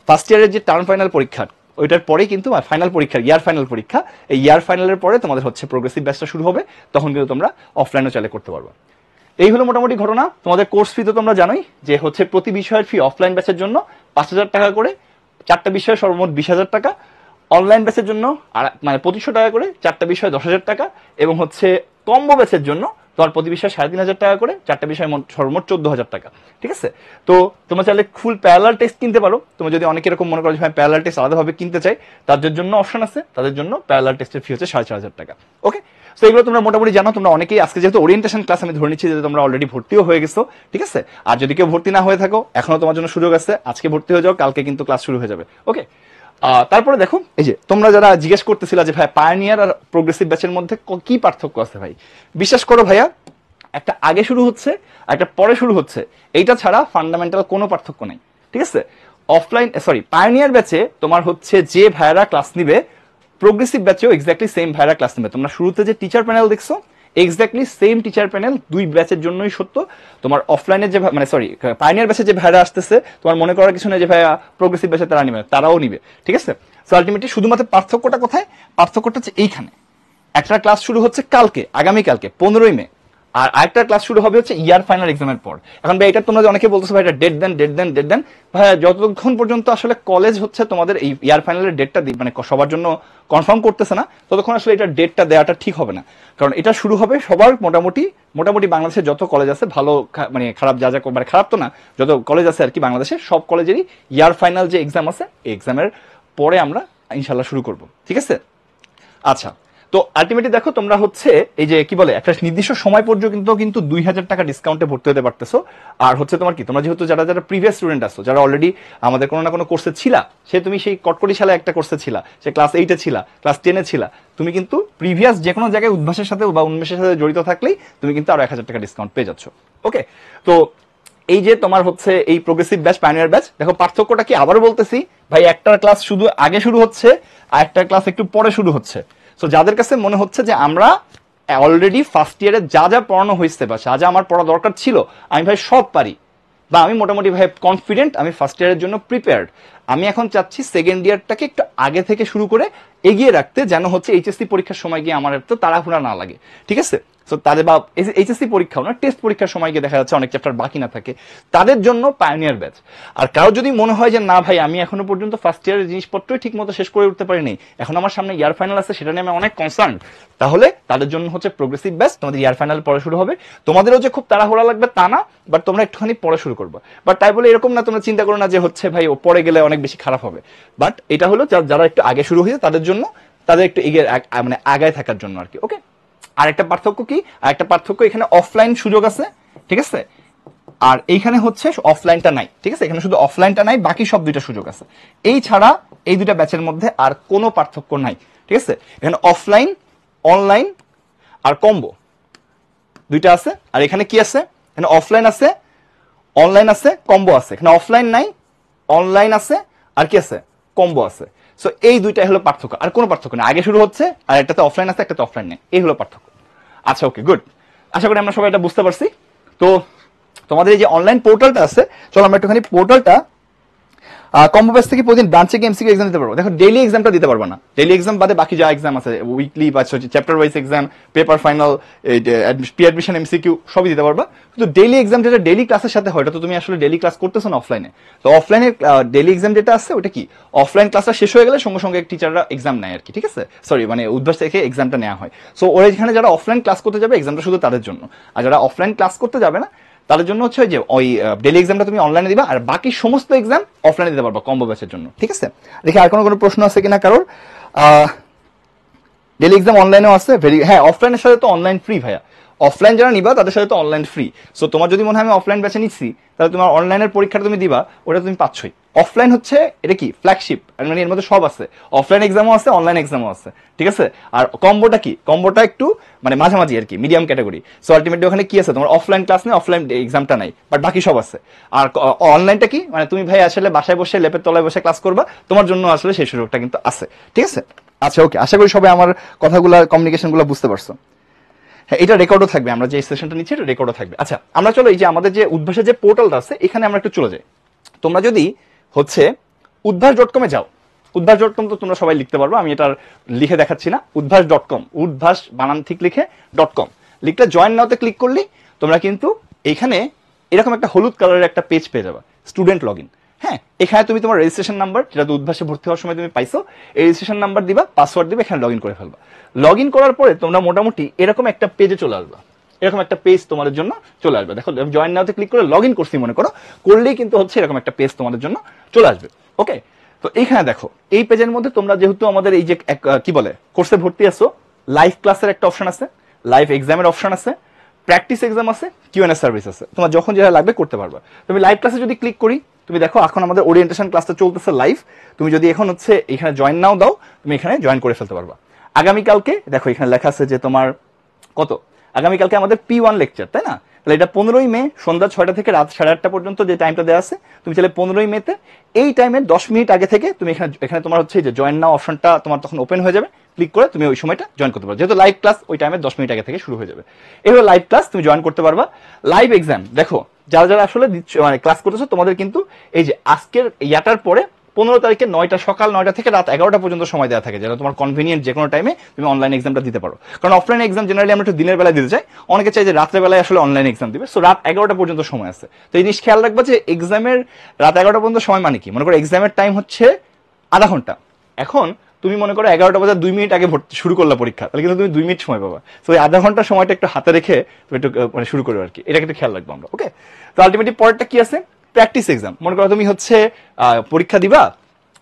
ফার্স্ট ইয়ারের যে টার্ম ফাইনাল পরীক্ষা, ওইটার পরেই কিন্তু ফাইনাল পরীক্ষা, ইয়ার ফাইনাল পরীক্ষা, এই ইয়ার ফাইনালের পরে তোমাদের হচ্ছে প্রোগ্রেসিভ ব্যাচটা শুরু হবে, তখন কিন্তু তোমরা অফলাইনেও চাইলে করতে পারবে। এই হলো মোটামুটি ঘটনা। তোমাদের কোর্স ফি তো তোমরা জানোই যে হচ্ছে প্রতি বিষয়ের ফি অফলাইন ব্যাচের জন্য 5,000 টাকা করে, 4টা বিষয়ে সর্বমোট 20,000 টাকা, অনলাইন ব্যাচের জন্য মানে 2500 টাকা করে, 4টা বিষয়ে 10,000 টাকা, এবং হচ্ছে কম্বো ব্যাচের জন্য তোমার প্রতি বিষয়ে 3,500 টাকা করে, 4টা বিষয়ে সর্বমোট 14,000 টাকা, ঠিক আছে। তো তোমরা চাইলে ফুল প্যারালাল টেস্ট কিনতে পারো। তোমরা যদি অনেকে এরকম মনে করো যে ভাই প্যারালাল টেস্ট আলাদাভাবে কিনতে চাই, তাদের জন্য অপশন আছে, তাদের জন্য প্যারালাল টেস্টের ফি হচ্ছে 4,500 টাকা। ওকে, তো এগুলো তোমরা মোটামুটি জানো। তোমরা অনেকেই আজকে যেহেতু ওরিয়েন্টেশন ক্লাস, আমি ধরে নিচ্ছি যে তোমরা অলরেডি ভর্তিও হয়ে গেছো, ঠিক আছে। আর যদি কেউ ভর্তি না হয়ে থাকো, এখনো তোমার জন্য সুযোগ আছে, আজকে ভর্তি হয়ে যাও, কালকে কিন্তু ক্লাস শুরু হয়ে যাবে। ওকে, তারপরে দেখো, এই যে তোমরা যারা জিজ্ঞেস করতেছিলা যে ভাই পাইনিয়ার আর প্রোগ্রেসিভ ব্যাচের মধ্যে কি পার্থক্য আছে, ভাই বিশ্বাস করো ভাইয়া, একটা আগে শুরু হচ্ছে একটা পরে শুরু হচ্ছে, এইটা ছাড়া ফান্ডামেন্টাল কোনো পার্থক্য নাই, ঠিক আছে। পাইনিয়ার ব্যাচে তোমার হচ্ছে যে ভাইয়ারা ক্লাস নিবে, প্রোগ্রেসিভ ব্যাচেও এক্স্যাক্টলি সেম ভাইয়ারা ক্লাস নিবে। তোমরা শুরুতে যে টিচার প্যানেল দেখছো, এক্স্যাক্টলি সেম টিচার প্যানেল 2 ব্যাচের জন্যই সত্য। তোমার অফলাইনের যে পাইনিয়ার ব্যাচে যে ভাইয়ারা আসতেছে, তোমার মনে করার কিছু নেই যে ভাইয়া প্রোগ্রেসিভ ব্যাচে তারা নিবে, তারাও নিবে, ঠিক আছে। সো আলটিমেটলি শুধুমাত্র পার্থক্যটা কোথায়, পার্থক্যটা হচ্ছে এইখানে। একটা ক্লাস শুরু হচ্ছে কালকে, আগামীকালকে 15ই মে, আর আরেকটা ক্লাস শুরু হবে হচ্ছে ইয়ার ফাইনাল এক্সামের পর। এখন ভাই এটা তোমরা অনেকে বলতেছো ভাই এটা ডেট দেন ভাই, যতক্ষণ পর্যন্ত আসলে কলেজ হচ্ছে তোমাদের এই ইয়ার ফাইনালের ডেটটা মানে সবার জন্য কনফার্ম করতেছে না, ততক্ষণ আসলে এটা ডেটটা দেওয়াটা ঠিক হবে না। কারণ এটা শুরু হবে সবার মোটামুটি বাংলাদেশের যত কলেজ আছে, ভালো মানে খারাপ যা মানে খারাপ তো না, যত কলেজ আছে আর কি বাংলাদেশের, সব কলেজেরই ইয়ার ফাইনাল যে এক্সাম আছে, এই এক্সামের পরে আমরা ইনশাল্লাহ শুরু করব, ঠিক আছে। আচ্ছা, তো আলটিমেটলি দেখো তোমরা হচ্ছে এই যে কি বলে একটা নির্দিষ্ট সময় পর্যন্ত কিন্তু 2,000 টাকা ডিসকাউন্টে ভর্তি হতে পারতেছো। আর হচ্ছে তোমার কি, তোমরা যেহেতু যারা প্রিভিয়াস স্টুডেন্ট আছো, যারা অলরেডি আমাদের কোনো না কোনো কোর্সে ছিলা, তুমি সেই কটকটি সালে একটা কোর্সে ছিলা, সে ক্লাস 8-এ ছিলা, ক্লাস 10-এ ছিলা, তুমি কিন্তু প্রিভিয়াস যে কোনো জায়গায় উদ্ভাসের সাথে বা উন্মেষের সাথে জড়িত থাকলেই তুমি কিন্তু আরো 1,000 টাকা ডিসকাউন্ট পেয়ে যাচ্ছ। ওকে, তো এই যে তোমার হচ্ছে এই প্রোগ্রেসিভ ব্যাচ, পাইনিয়ার ব্যাচ, দেখো পার্থক্যটা কি আবারও বলতেছি ভাই, একটা ক্লাস শুধু আগে শুরু হচ্ছে আর একটা ক্লাস একটু পরে শুরু হচ্ছে। সো যাদের কাছে মনে হচ্ছে যে আমরা অলরেডি ফার্স্ট ইয়ারে যা যা পড়ানো হয়েছে বা যা যা আমার পড়া দরকার ছিল আমি ভাই সব পারি, বা আমি মোটামুটি ভাই কনফিডেন্ট, আমি ফার্স্ট ইয়ারের জন্য প্রিপেয়ার্ড, আমি এখন চাচ্ছি সেকেন্ড ইয়ারটাকে একটু আগে থেকে শুরু করে এগিয়ে রাখতে, যেন হচ্ছে এইচএসসি পরীক্ষার সময় গিয়ে আমার তো তাড়াহুড়া না লাগে, ঠিক আছে। সো তাদের বা এইচএসসি পরীক্ষাও না, টেস্ট পরীক্ষার সময় গিয়ে দেখা যাচ্ছে অনেক চ্যাপ্টার বাকি না থাকে, তাদের জন্য পাইনিয়ার ব্যাচ। আর কারো যদি মনে হয় যে না ভাই আমি এখনো পর্যন্ত ফার্স্ট ইয়ারের জিনিসপত্রই ঠিক মতো শেষ করে উঠতে পারিনি, এখন আমার সামনে ইয়ার ফাইনাল আছে, সেটা নিয়ে আমি অনেক কনসার্ন, তাহলে তাদের জন্য হচ্ছে প্রোগ্রেসিভ ব্যাচ। তোমাদের ইয়ার ফাইনাল পরে শুরু হবে, তোমাদেরও যে খুব তাড়াহুড়া লাগবে তা না, বাট তোমরা একটুখানি পরে শুরু করবে। বাট তাই বলে এরকম না তোমরা চিন্তা করো না যে হচ্ছে ভাই ও পরে গেলে অনেক বেশি খারাপ হবে। বাট এটা হলো যারা একটু আগে শুরু হয়েছে তাদের জন্য, তাদের একটু এগিয়ে মানে আগায় থাকার জন্য আর কি। ওকে, আরেকটা পার্থক্য কি, আরেকটা পার্থক্য এখানে অফলাইন সুযোগ আছে, ঠিক আছে, আর এইখানে হচ্ছে অফলাইনটা নাই, ঠিক আছে। এখানে শুধু অফলাইনটা নাই, বাকি সব 2টা সুযোগ আছে। এই ছাড়া এই 2টা ব্যাচের মধ্যে আর কোনো পার্থক্য নাই, ঠিক আছে। এখানে অফলাইন, অনলাইন আর কম্বো 2টা আছে। আর এখানে কি আছে, এখানে অফলাইন আছে, অনলাইন আছে, কম্বো আছে। এখানে অফলাইন নাই, অনলাইন আছে, আর কি আছে, কম্বো আছে। সো এই 2টাই হলো পার্থক্য, আর কোনো পার্থক্য নেই। আগে শুরু হচ্ছে আর একটাতে অফলাইন আছে, একটাতে অফলাইন নেই, এই হলো পার্থক্য। আচ্ছা, ওকে, গুড, আশা করি আমরা সবাই এটা বুঝতে পারছি। তো তোমাদের এই যে অনলাইন পোর্টালটা আছে, চলো আমরা একটুখানি পোর্টালটা কম্বো ব্যাচ থেকে প্রতিদিন ব্রাঞ্চে এমসিকিউ এক্সাম দিতে পারবো। দেখো ডেইলি এক্সামটা দিতে পারবো না, ডেইলি এক্সাম বাদে বাকি যা এক্সাম আছে উইকলি বা chapter wise exam, paper final, pre admission MCQ সবই দিতে পারবা। কিন্তু ডেইলি এক্সাম যেটা ডেইলি ক্লাসের সাথে হয়, এটা তো তুমি আসলে ডেইলি ক্লাস করতেছো না অফলাইনে। তো অফলাইনে ডেইলি এক্সাম যেটা আছে ওটা কি অফলাইন ক্লাসটা শেষ হয়ে গেলে সঙ্গে সঙ্গে টিচাররা এক্সাম নেয় আর কি, ঠিক আছে, সরি মানে উদ্ভাস থেকে এক্সামটা নেওয়া হয়। সো ওরা এখানে যারা অফলাইন ক্লাস করতে যাবে এক্সামটা শুধু তাদের জন্য, আর যারা অফলাইন ক্লাস করতে যাবে না তাদের জন্য হচ্ছে যে ওই ডেইলি এক্সামটা তুমি অনলাইনে দিবা, আর বাকি সমস্ত এক্সাম অফলাইনে দিতে পারবা কম্বো ব্যাচের জন্য, ঠিক আছে। দেখি আর কোনো প্রশ্ন আছে কিনা কারোর। ডেইলি এক্সাম অনলাইনেও আছে, হ্যাঁ অফলাইনের সাথে তো অনলাইন ফ্রি ভাইয়া, অফলাইন যারা নিবা তাদের সাথে তো অনলাইন ফ্রি। সো তোমার যদি মনে হয় আমি অফলাইন ব্যাচে নিচ্ছি, তাহলে তোমার অনলাইনের পরীক্ষাটা তুমি দিবা, ওটা তুমি পাচ্ছই। অফলাইন হচ্ছে এটা কি ফ্ল্যাগশিপ, মানে এর মধ্যে সব আছে, অফলাইন এক্সামও আছে অনলাইন এক্সামও আছে, ঠিক আছে। আর কম্বোটা কি, কম্বোটা একটু মানে মাঝামাঝি আর কি, মিডিয়াম ক্যাটাগরি। সো আলটিমেটলি ওখানে কি আছে, তোমার অফলাইন ক্লাস নেই, অফলাইন এক্সামটা নাই, বাট বাকি সব আছে। আর অনলাইনটা কি, মানে তুমি ভাই আসলে বাসায় বসে ল্যাপের তলায় বসে ক্লাস করবা, তোমার জন্য আসলে সেই সুযোগটা কিন্তু আছে, ঠিক আছে। আচ্ছা ওকে, আশা করি সবাই আমার কথাগুলো কমিউনিকেশনগুলো বুঝতে পারছো। হ্যাঁ এটা রেকর্ডও থাকবে, আমরা যে সেশনটা নিচ্ছি এটা রেকর্ডও থাকবে। আচ্ছা আমরা চলো এই যে আমাদের যে উদ্ভাসের যে পোর্টালটা আছে এখানে আমরা একটু চলে যাই। তোমরা যদি হচ্ছে উদ্ভাস.com যাও, উদ্ভাস.com তো তোমরা সবাই লিখতে পারবো, আমি এটা লিখে দেখাচ্ছি না। উদ্ভাস.com, উদ্ভাস বানান ঠিক লিখে .com লিখলে জয়েন নাওতে ক্লিক করলে তোমরা কিন্তু এখানে এরকম একটা হলুদ কালারের একটা পেজ পেয়ে যাবে, স্টুডেন্ট লগ ইন। হ্যাঁ এখানে তুমি তোমার রেজিস্ট্রেশন নাম্বার, যেটা উদ্ভাসে ভর্তি হওয়ার সময় তুমি পাইছো, এই রেজিস্ট্রেশন নাম্বার দিবা, পাসওয়ার্ড দিবে, এখানে লগ ইন করে ফেলবা। লগ ইন করার পরে তোমরা মোটামুটি এরকম একটা পেজে চলে আসবা, এরকম একটা পেজ তোমাদের জন্য চলে আসবে। দেখো জয়েন নাওতে ক্লিক করে লগ ইন করছি মনে করো, করলেই কিন্তু হচ্ছে এরকম একটা পেজ তোমাদের জন্য চলে আসবে। ওকে, তো এইখানে দেখো এই পেজের মধ্যে তোমরা যেহেতু আমাদের এই যে কি বলে কোর্সে ভর্তি আছো, লাইভ ক্লাসের একটা অপশন আছে, লাইভ এক্সামের অপশন আছে, প্র্যাকটিস এক্সাম আছে, কিউএনএ সার্ভিস আছে, তোমার যখন যেটা লাগবে করতে পারবা। তুমি লাইভ ক্লাসে যদি ক্লিক করি, তুমি দেখো এখন আমাদের ওরিয়েন্টেশন ক্লাসটা চলতেছে লাইভ। তুমি যদি এখন হচ্ছে এখানে জয়েন নাও দাও, তুমি এখানে জয়েন করে ফেলতে পারবা। আগামীকালকে দেখো এখানে লেখা আছে যে তোমার কত, আগামীকালকে আমাদের P1 লেকচার, তাই না? তাহলে এটা 15ই মে সন্ধ্যা 6টা থেকে রাত 8:30 পর্যন্ত যে টাইমটা দেওয়া আছে, তুমি চাইলে 15ই মেতে এই টাইমের 10 মিনিট আগে থেকে তুমি এখানে তোমার হচ্ছে যে জয়েন নাও অপশনটা তোমার তখন ওপেন হয়ে যাবে, ক্লিক করে তুমি ওই সময়টা জয়েন করতে পারবে। যেহেতু লাইভ ক্লাস ওই টাইমের 10 মিনিট আগে থেকে শুরু হয়ে যাবে, এভাবে লাইভ ক্লাস তুমি জয়েন করতে পারবা। লাইভ এক্সাম দেখো যারা যারা আসলে মানে ক্লাস করতেছো তোমাদের কিন্তু এই যে আজকের ইয়াটার পরে 15 তারিখে সকাল 9টা থেকে রাত 11টা পর্যন্ত সময় দেওয়া থাকে, যেটা তোমার কনভিনিয়েন্ট যে কোনো টাইমে তুমি অনলাইন এক্সামটা দিতে পারো। কারণ অফলাইন এক্সাম জেনারেলি আমরা একটু দিনের বেলায় দিতে চাই, অনেকে চাই যে রাত্রে বেলায় আসলে অনলাইন এক্সাম দিবে। সো রাত 11টা পর্যন্ত সময় আছে। তো এই জিনিস খেয়াল রাখবা যে এক্সামের রাত 11টা পর্যন্ত সময় মানে কি, মনে করো এক্সামের টাইম হচ্ছে আধা ঘন্টা, এখন তুমি মনে করো 11টা বাজে 2 মিনিট আগে শুরু করলা পরীক্ষা, তাহলে কিন্তু তুমি 2 মিনিট সময় পাবা। তো এই আধা ঘন্টার সময়টা একটু হাতে রেখে তুমি একটু মানে শুরু করবে আর কি, এটা একটু খেয়াল রাখবো আমরা। ওকে, তো আলটিমেটলি পরেরটা কি আছে, প্র্যাকটিস এক্সাম। মনে করো তুমি হচ্ছে পরীক্ষা দিবা,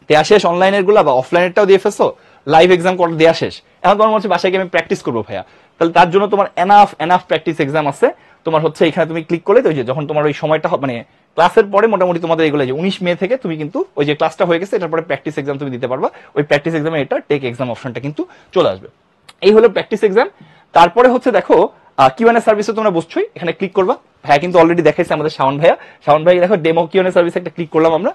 দেয়া শেষ অনলাইনের গুলা বা অফলাইনেরটাও দিয়ে ফেলছো, লাইভ এক্সাম করে দেয়া শেষ, এখন তোমার হচ্ছে বাসায় গিয়ে আমি প্র্যাকটিস করবো ভাইয়া, তাহলে তার জন্য তোমার এনাফ প্র্যাকটিস এক্সাম আছে। তোমার হচ্ছে এখানে তুমি ক্লিক করলে ওই যে যখন তোমার ওই সময়টা মানে ক্লাসের পরে মোটামুটি তোমাদের এগুলো যে 19 মে থেকে তুমি কিন্তু ওই যে ক্লাসটা হয়ে গেছে, এটার পরে প্র্যাকটিস এক্সাম তুমি দিতে পারবা। ওই প্র্যাকটিস এক্সামে এটা টেক এক্সাম অপশনটা কিন্তু চলে আসবে। এই হলো প্র্যাকটিস এক্সাম। তারপরে হচ্ছে দেখো কিউএনএ সার্ভিসে তোমরা বসছোই, এখানে ক্লিক করবা। ভাইয়া কিন্তু অলরেডি দেখাইছে আমাদের শাওন ভাই দেখো ডেমো কিউএনএ সার্ভিসে একটা ক্লিক করলাম আমরা।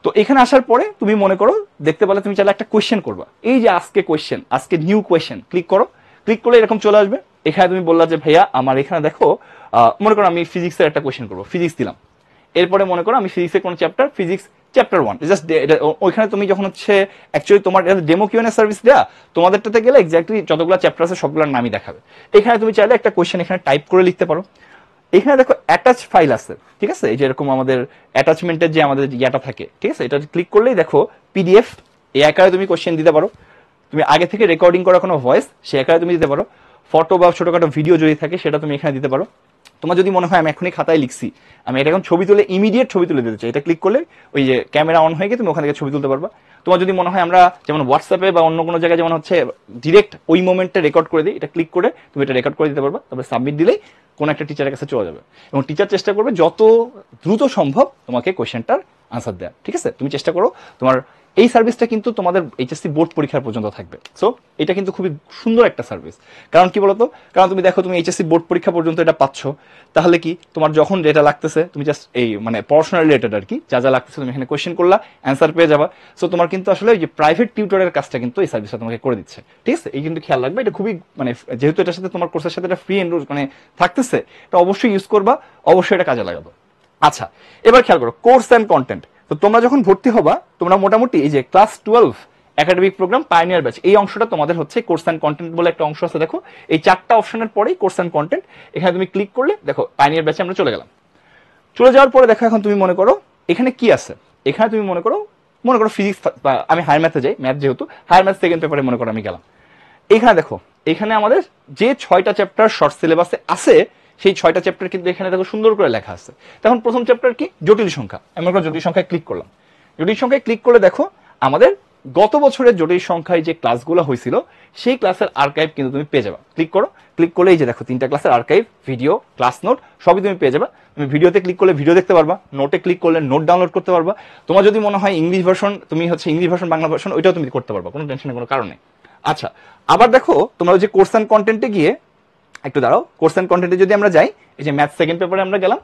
তো এখানে আসার পরে তুমি মনে করো দেখতে পেলে তুমি চাইলে একটা কোয়েশ্চেন করবা, এই যে আজকে নিউ কোয়েশ্চেন ক্লিক করো, ক্লিক করলে এরকম চলে আসবে। এখানে তুমি বললা যে ভাইয়া আমার এখানে দেখো মনে করো আমি ফিজিক্সের একটা কোয়েশ্চেন করবো, ফিজিক্স দিলাম। এরপরে মনে করো আমি ফিজিক্সের কোন চ্যাপ্টার, ফিজিক্স চ্যাপ্টার 1 জাস্ট ওইখানে তুমি যখন হচ্ছে অ্যাকচুয়ালি তোমার ডেমো কিউএনএ সার্ভিস দেয়া, তোমাদেরটাতে গেলে এক্স্যাক্টলি যতগুলো চ্যাপ্টার আছে সবগুলোর নামই দেখাবে। এখানে তুমি চাইলে একটা কোয়েশ্চেন এখানে টাইপ করে লিখতে পারো। এখানে দেখো অ্যাটাচ ফাইল আছে, ঠিক আছে, এই যে এরকম আমাদের অ্যাটাচমেন্টের যে আমাদের ইয়াটা থাকে, ঠিক আছে, এটা ক্লিক করলেই দেখো পিডিএফ, এই আকারে তুমি কোশ্চেন দিতে পারো। তুমি আগে থেকে রেকর্ডিং করা কোনো ভয়েস সে আকারে তুমি দিতে পারো। ফটো বা ছোটখাটো ভিডিও যদি থাকে সেটা তুমি এখানে দিতে পারো। তোমার যদি মনে হয় আমি এখনই খাতায় লিখছি, আমি এটা এখন ছবি তুলে ইমিডিয়েট ছবি তুলে দিতে চাই, এটা ক্লিক করলে ওই যে ক্যামেরা অন হয়ে গিয়ে তুমি ওখান থেকে ছবি তুলতে পারবা। তোমার যদি মনে হয় আমরা যেমন হোয়াটসঅ্যাপে বা অন্য কোনো জায়গায় যেমন হচ্ছে ডিরেক্ট ওই মোমেন্টে রেকর্ড করে দিই, এটা ক্লিক করে তুমি এটা রেকর্ড করে দিতে পারবা। তারপরে সাবমিট দিলেই কোনো একটা টিচারের কাছে চলে যাবে, এবং টিচার চেষ্টা করবে যত দ্রুত সম্ভব তোমাকে কোয়েশ্চেনটার আনসার দেওয়া। ঠিক আছে, তুমি চেষ্টা করো। তোমার এই সার্ভিসটা কিন্তু তোমাদের এইচএসসি বোর্ড পরীক্ষার পর্যন্ত থাকবে। সো এটা কিন্তু খুবই সুন্দর একটা সার্ভিস। কারণ কি বলতো, কারণ তুমি দেখো তুমি এইচএসসি বোর্ড পরীক্ষা পর্যন্ত এটা পাচ্ছ, তাহলে কি তোমার যখন যেটা লাগতেছে তুমি জাস্ট এই মানে পড়াশোনা রিলেটেড আর কি যা যা লাগতেছে তুমি এখানে কোয়েশ্চেন করলা, অ্যান্সার পেয়ে যাবা। সো তোমার কিন্তু আসলে ওই যে প্রাইভেট টিউটরের কাজটা কিন্তু এই সার্ভিসটা তোমাকে করে দিচ্ছে। ঠিক আছে, এই কিন্তু খেয়াল রাখবে, এটা খুবই মানে যেহেতু এটার সাথে তোমার কোর্সের সাথে এটা ফ্রি এনরোল মানে থাকতেছে, এটা অবশ্যই ইউজ করবা, অবশ্যই এটা কাজে লাগাবো। আচ্ছা, এবার খেয়াল করো কোর্স অ্যান্ড কন্টেন্ট। তো তোমরা যখন ভর্তি হবা তোমরা মোটামুটি এই যে class 12 academic program pioneer batch, এই অংশটা তোমাদের হচ্ছে কোর্স অ্যান্ড কন্টেন্ট বলে একটা অংশ আছে। দেখো এই 4টা অপশনের পরেই কোর্স অ্যান্ড কন্টেন্ট, এখানে তুমি ক্লিক করলে দেখো পাইনিয়ার ব্যাচে আমরা চলে গেলাম। চলে যাওয়ার পরে দেখো এখন তুমি মনে করো এখানে কি আছে, এখানে তুমি মনে করো ফিজিক্স, আমি হায়ার ম্যাথে যাই, ম্যাথ যেহেতু হায়ার ম্যাথ সেকেন্ড পেপারে মনে করো আমি গেলাম। এখানে দেখো এখানে আমাদের যে 6টা চ্যাপ্টার শর্ট সিলেবাসে আছে সেই 6টা চ্যাপ্টার কিন্তু এখানে দেখো সুন্দর করে লেখা আছে। তখন প্রথম চ্যাপ্টার কি, জটিল সংখ্যা। আমি মনে করো জটিল সংখ্যায় ক্লিক করলাম। জটিল সংখ্যায় ক্লিক করলে দেখো আমাদের গত বছরের জটিল সংখ্যায় যে ক্লাসগুলো হয়েছিল সেই ক্লাসের আর্কাইভ কিন্তু তুমি পেয়ে যাবে। ক্লিক করো, ক্লিক করলে এই যে দেখো 3টা ক্লাসের আর্কাইভ, ভিডিও, ক্লাস নোট সবই তুমি পেয়ে যাবে। তুমি ভিডিওতে ক্লিক করলে ভিডিও দেখতে পারবা, নোটে ক্লিক করলে নোট ডাউনলোড করতে পারবা। তোমার যদি মনে হয় ইংলিশ ভার্সন, তুমি হচ্ছে ইংলিশ ভার্সন বাংলা ভার্সন ওইটাও তুমি করতে পারবা, কোনো টেনশনের কোনো কারণ নেই। আচ্ছা, আবার দেখো তোমরা ওই যে কোর্স অ্যান্ড কন্টেন্টে গিয়ে একটু দাঁড়াও, কোর্স অ্যান্ড কন্টেন্টে যদি আমরা যাই, এই যে ম্যাথ সেকেন্ড পেপারে আমরা গেলাম।